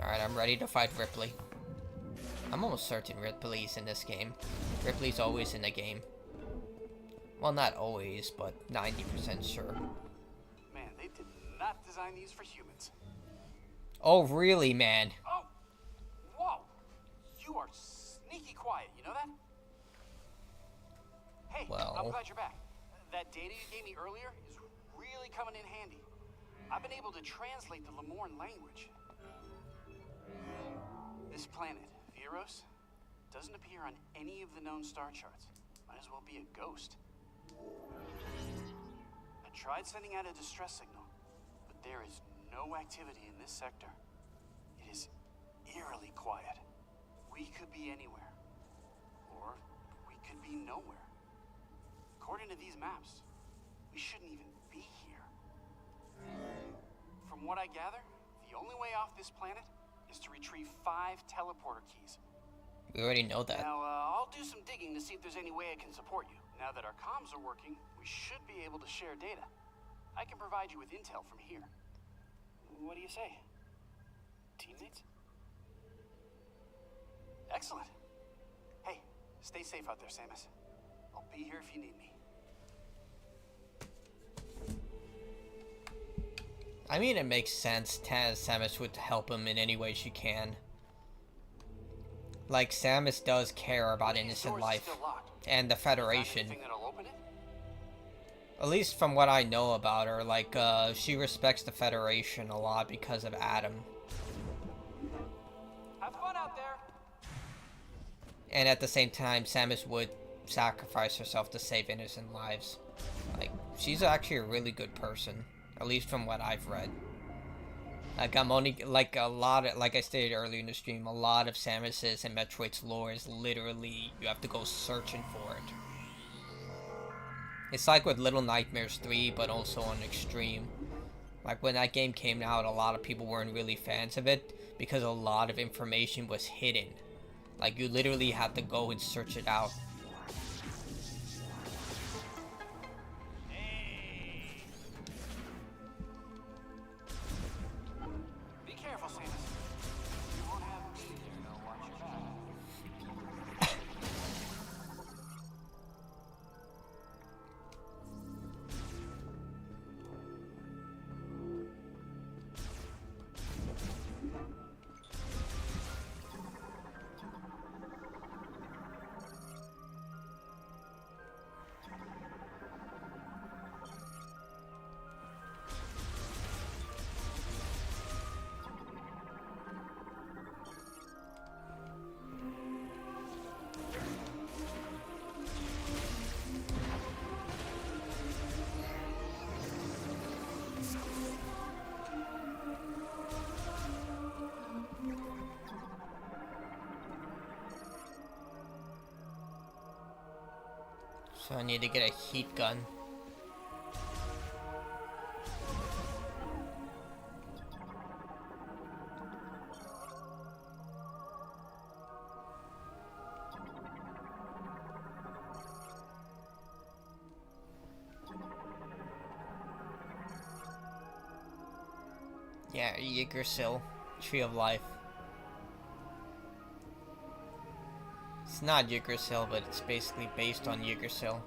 Alright, I'm ready to fight Ripley. I'm almost certain Ripley's in this game. Ripley's always in the game. Well, not always, but 90% sure. Man, they did not design these for humans. Oh, really, man? Oh! Whoa! You are sneaky quiet, you know that? Hey, Well. I'm glad you're back. That data you gave me earlier is really coming in handy. I've been able to translate the Lemorn language. This planet, Viros, doesn't appear on any of the known star charts. Might as well be a ghost. I tried sending out a distress signal, but there is no activity in this sector. It is eerily quiet. We could be anywhere, or we could be nowhere. According to these maps, we shouldn't even be here. From what I gather, the only way off this planet is to retrieve 5 teleporter keys. We already know that. Now, I'll do some digging to see if there's any way I can support you. Now that our comms are working, we should be able to share data. I can provide you with intel from here. What do you say? Teammates? Excellent. Hey, stay safe out there, Samus. I'll be here if you need me. I mean, it makes sense. Samus would help him in any way she can. Like, Samus does care about innocent life. And the Federation. At least from what I know about her, like, she respects the Federation a lot because of Adam. Have fun out there. And at the same time, Samus would sacrifice herself to save innocent lives. Like, she's actually a really good person. At least from what I've read. Like, I'm only, like, like I stated earlier in the stream, a lot of Samus's and Metroid's lore is literally, you have to go searching for it. It's like with Little Nightmares 3, but also on extreme. Like, when that game came out, a lot of people weren't really fans of it, because a lot of information was hidden. Like, you literally had to go and search it out. So I need to get a heat gun. Yeah, Yggdrasil, Tree of Life. It's not Yggdrasil, but it's basically based on Yggdrasil.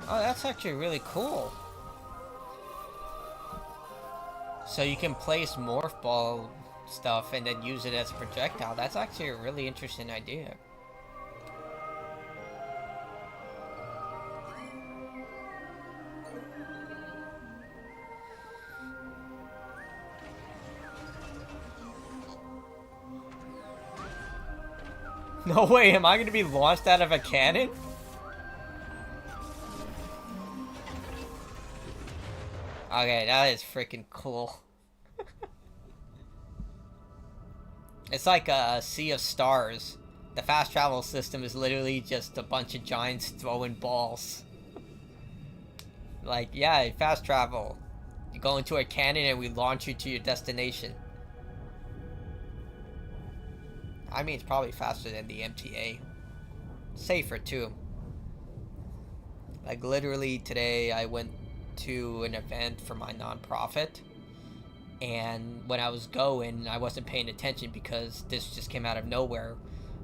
Oh, that's actually really cool. So you can place morph ball stuff and then use it as a projectile. That's actually a really interesting idea. No way, am I going to be launched out of a cannon? Okay, that is freaking cool. It's like a sea of stars. The fast travel system is literally just a bunch of giants throwing balls. Like, yeah, fast travel. You go into a cannon and we launch you to your destination. I mean, it's probably faster than the MTA. Safer, too. Like, literally today I went to an event for my nonprofit, And when I was going, I wasn't paying attention because this just came out of nowhere.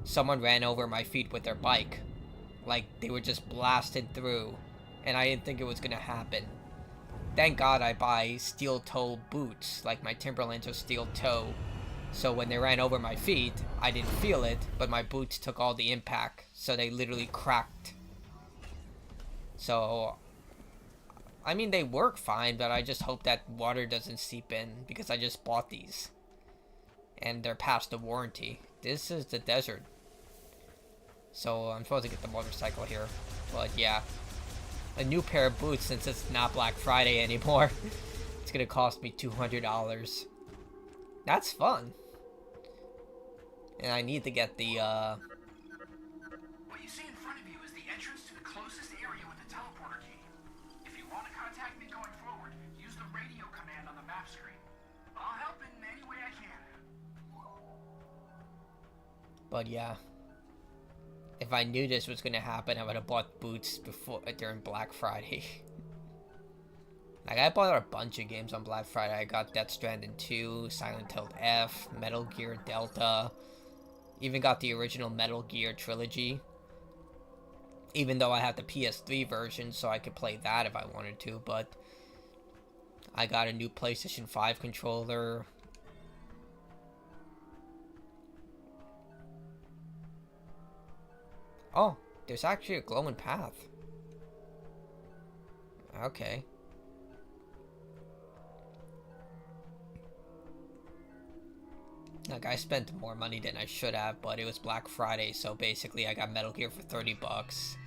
Someone ran over my feet with their bike. Like, they were just blasted through. And I didn't think it was gonna happen. Thank God I buy steel toe boots. Like, my Timberlands are steel toe. So when they ran over my feet, I didn't feel it, but my boots took all the impact. So they literally cracked. So, I mean, they work fine, but I just hope that water doesn't seep in, because I just bought these. And they're past the warranty. This is the desert. So I'm supposed to get the motorcycle here. But yeah. A new pair of boots, since it's not Black Friday anymore. It's gonna cost me $200. That's fun. And I need to get the, What you see in front of you is the entrance to the closest area with the teleporter key. If you want to contact me going forward, use the radio command on the map screen. I'll help in any way I can. But yeah. If I knew this was gonna happen, I would have bought boots during Black Friday. Like, I bought a bunch of games on Black Friday. I got Death Stranding 2, Silent Hill F, Metal Gear Delta. Even got the original Metal Gear trilogy. Even though I have the PS3 version, so I could play that if I wanted to, but I got a new PlayStation 5 controller. Oh, there's actually a glowing path. Okay. Like, I spent more money than I should have, but it was Black Friday, so basically I got Metal Gear for 30 bucks.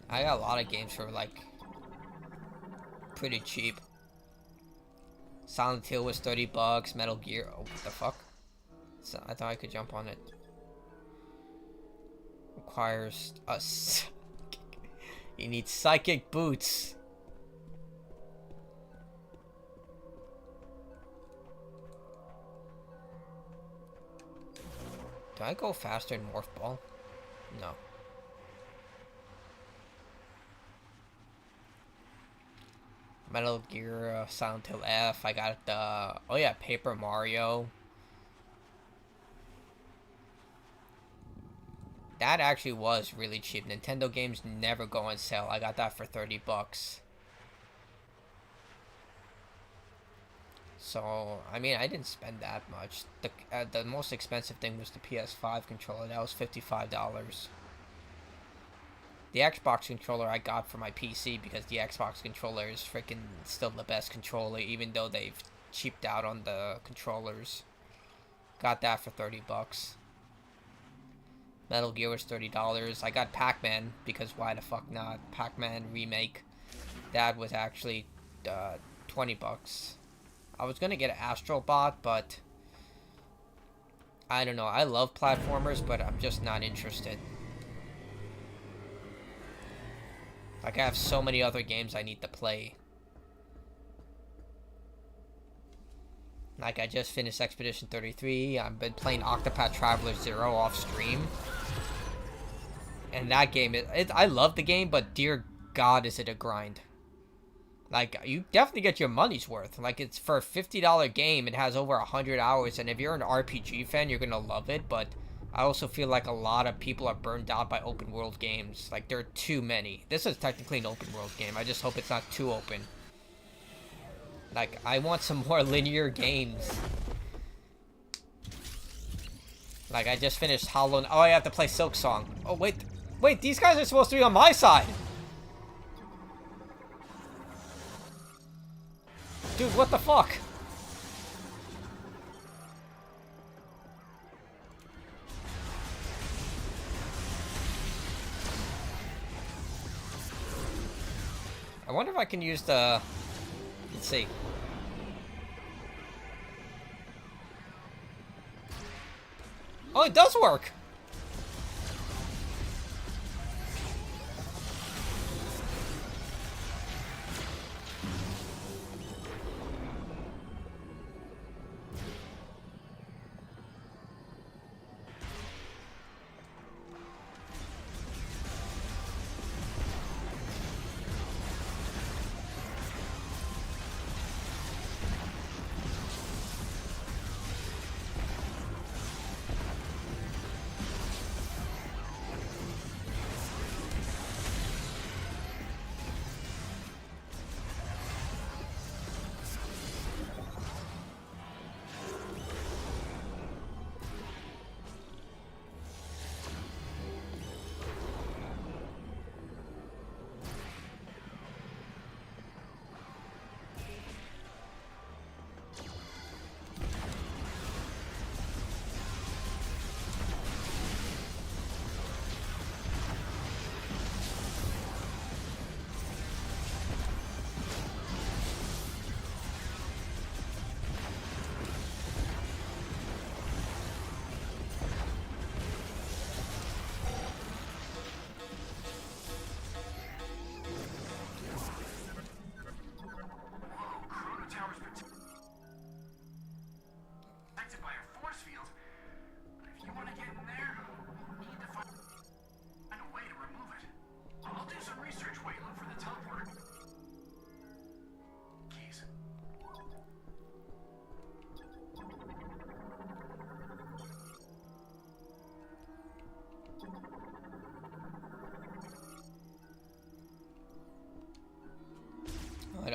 I got a lot of games for, like, pretty cheap. Silent Hill was 30 bucks, Metal Gear... Oh, what the fuck? So, I thought I could jump on it. Requires us. You need psychic boots. Do I go faster in Morph Ball? No. Metal Gear, Silent Hill F. I got the... Oh yeah, Paper Mario. That actually was really cheap. Nintendo games never go on sale. I got that for 30 bucks. So, I mean, I didn't spend that much. The most expensive thing was the PS5 controller. That was $55. The Xbox controller I got for my PC because the Xbox controller is freaking still the best controller, even though they've cheaped out on the controllers. Got that for 30 bucks. Metal Gear was $30. I got Pac-Man because why the fuck not? Pac-Man remake. That was actually 20 bucks. I was gonna get Astro Bot, but I don't know. I love platformers, but I'm just not interested. Like, I have so many other games I need to play. Like, I just finished Expedition 33. I've been playing Octopath Traveler 0 off stream. And that game, I love the game, but dear God, is it a grind. Like, you definitely get your money's worth. Like, it's for a $50 game. It has over 100 hours. And if you're an RPG fan, you're going to love it. But I also feel like a lot of people are burned out by open world games. Like, there are too many. This is technically an open world game. I just hope it's not too open. Like, I want some more linear games. Like, I just finished Hollow Knight. Oh, I have to play Silk Song. Oh, wait. Wait, these guys are supposed to be on my side. Dude, what the fuck? I wonder if I can use the... Let's see. Oh, it does work!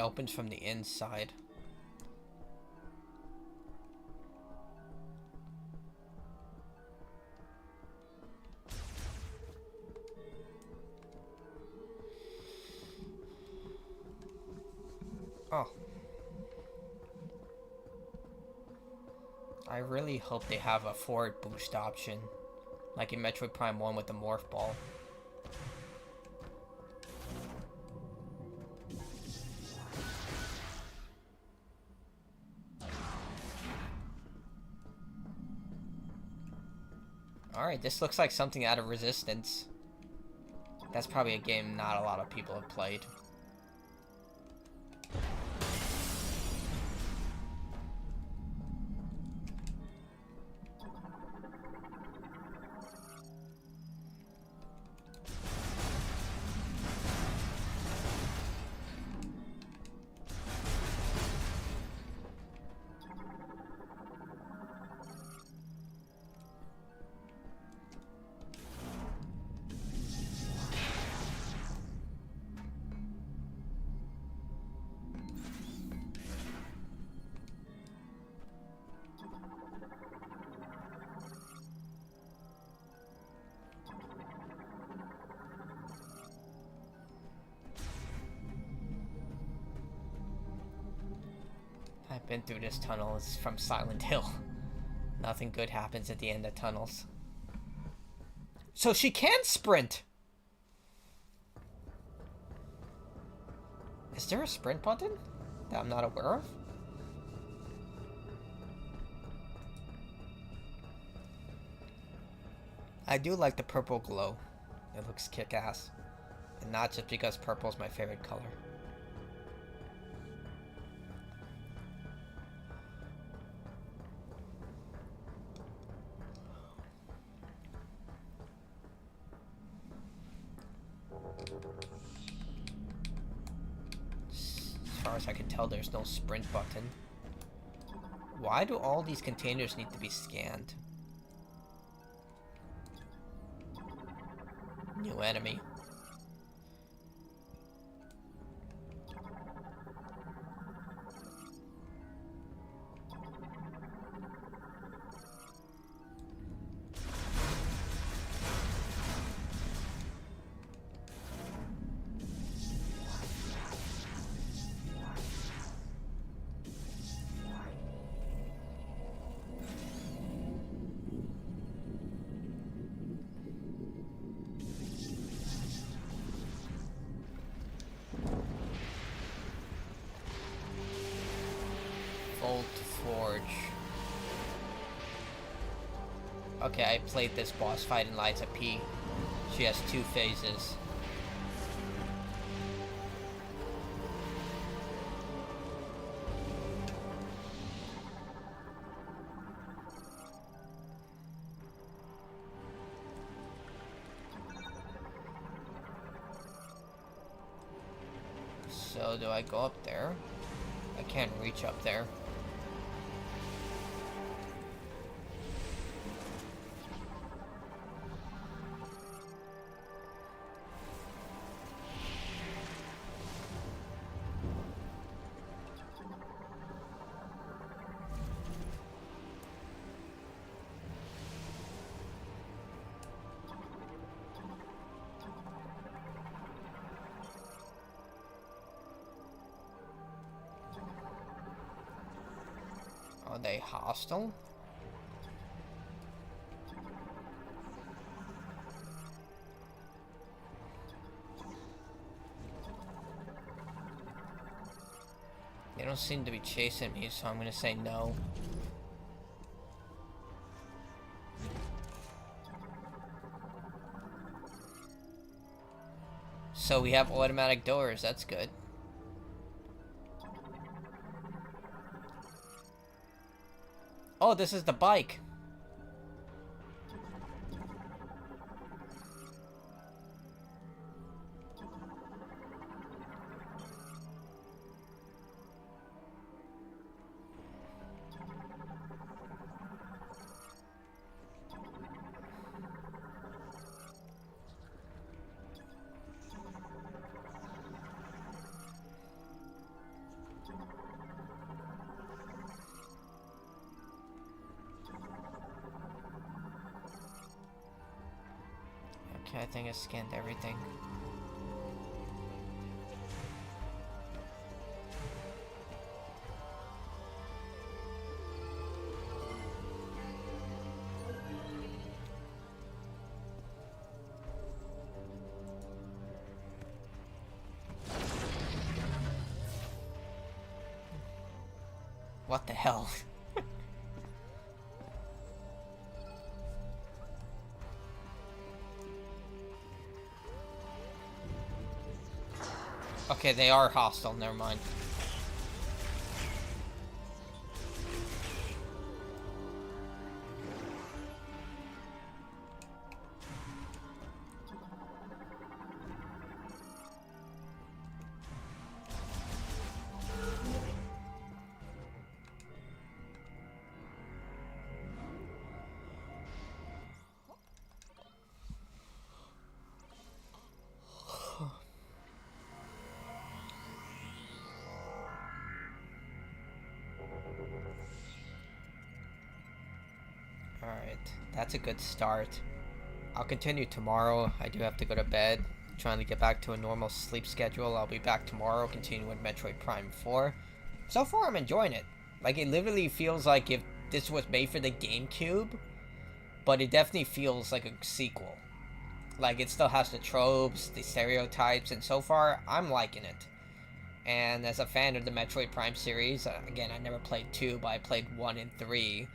opens from the inside. Oh. I really hope they have a forward boost option, like in Metroid Prime 1 with the Morph Ball. Alright, this looks like something out of Resistance. That's probably a game not a lot of people have played. I've been through this tunnel. It's from Silent Hill. Nothing good happens at the end of tunnels. So she can sprint! Is there a sprint button that I'm not aware of? I do like the purple glow. It looks kick-ass. And not just because purple is my favorite color. As far as I can tell, there's no sprint button. Why do all these containers need to be scanned? New enemy. Forge. Okay, I played this boss fight in Liza P. She has 2 phases. So do I go up there? I can't reach up there. Are they hostile? They don't seem to be chasing me, so I'm gonna say no. So we have automatic doors, that's good. Oh, this is the bike. I think I scanned everything. What the hell? Okay, they are hostile, never mind. Alright, that's a good start. I'll continue tomorrow. I do have to go to bed. Trying to get back to a normal sleep schedule. I'll be back tomorrow, continuing with Metroid Prime 4. So far, I'm enjoying it. Like, it literally feels like if this was made for the GameCube, but it definitely feels like a sequel. Like, it still has the tropes, the stereotypes, and so far, I'm liking it. And as a fan of the Metroid Prime series, again, I never played 2, but I played 1 and 3.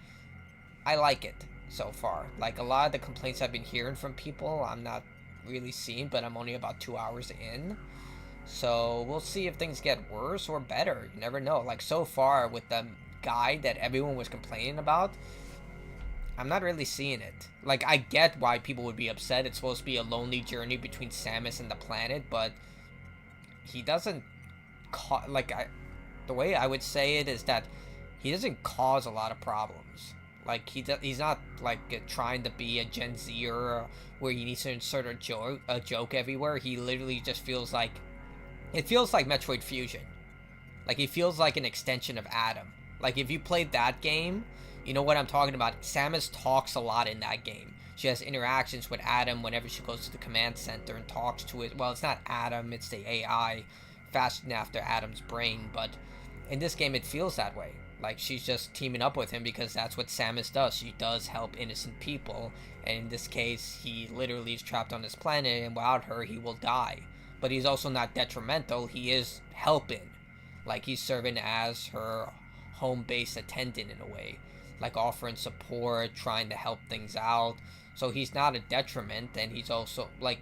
I like it so far. Like, a lot of the complaints I've been hearing from people, I'm not really seeing, but I'm only about 2 hours in. So, we'll see if things get worse or better. You never know. Like, so far, with the guide that everyone was complaining about, I'm not really seeing it. Like, I get why people would be upset. It's supposed to be a lonely journey between Samus and the planet, but he doesn't... the way I would say it is that he doesn't cause a lot of problems. Like, he's not, like, trying to be a Gen Zer where he needs to insert a joke everywhere. He literally just feels like... It feels like Metroid Fusion. Like, it feels like an extension of Adam. Like, if you played that game, you know what I'm talking about. Samus talks a lot in that game. She has interactions with Adam whenever she goes to the command center and talks to it. Well, it's not Adam, it's the AI fashioned after Adam's brain, but in this game it feels that way. Like, she's just teaming up with him because that's what Samus does. She does help innocent people, and in this case, he literally is trapped on this planet, and without her, he will die. But he's also not detrimental. He is helping. Like, he's serving as her home-based attendant in a way. Like, offering support, trying to help things out. So he's not a detriment, and he's also, like,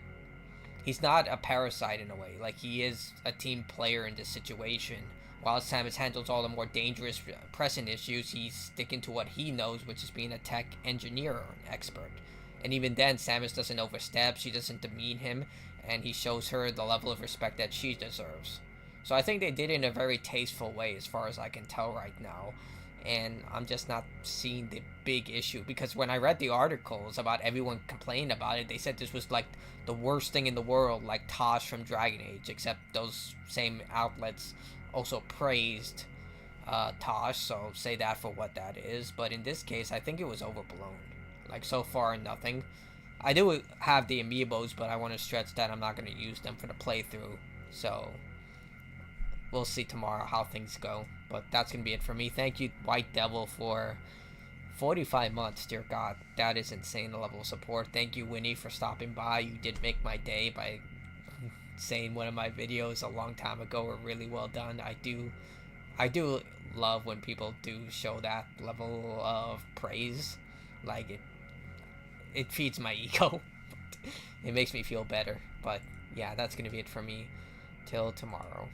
he's not a parasite in a way. Like, he is a team player in this situation. While Samus handles all the more dangerous, pressing issues, he's sticking to what he knows, which is being a tech engineer expert. And even then, Samus doesn't overstep, she doesn't demean him, and he shows her the level of respect that she deserves. So I think they did it in a very tasteful way, as far as I can tell right now. And I'm just not seeing the big issue, because when I read the articles about everyone complaining about it, they said this was like the worst thing in the world, like Tosh from Dragon Age, except those same outlets also praised Tosh, so say that for what that is. But in this case, I think it was overblown. Like, so far, nothing. I do have the amiibos, but I want to stress that I'm not going to use them for the playthrough. So, we'll see tomorrow how things go. But that's going to be it for me. Thank you, White Devil, for 45 months. Dear God, that is insane, the level of support. Thank you, Winnie, for stopping by. You did make my day by saying one of my videos a long time ago were really well done. I do love when people do show that level of praise. Like, it feeds my ego. It makes me feel better. But yeah, that's gonna be it for me till tomorrow.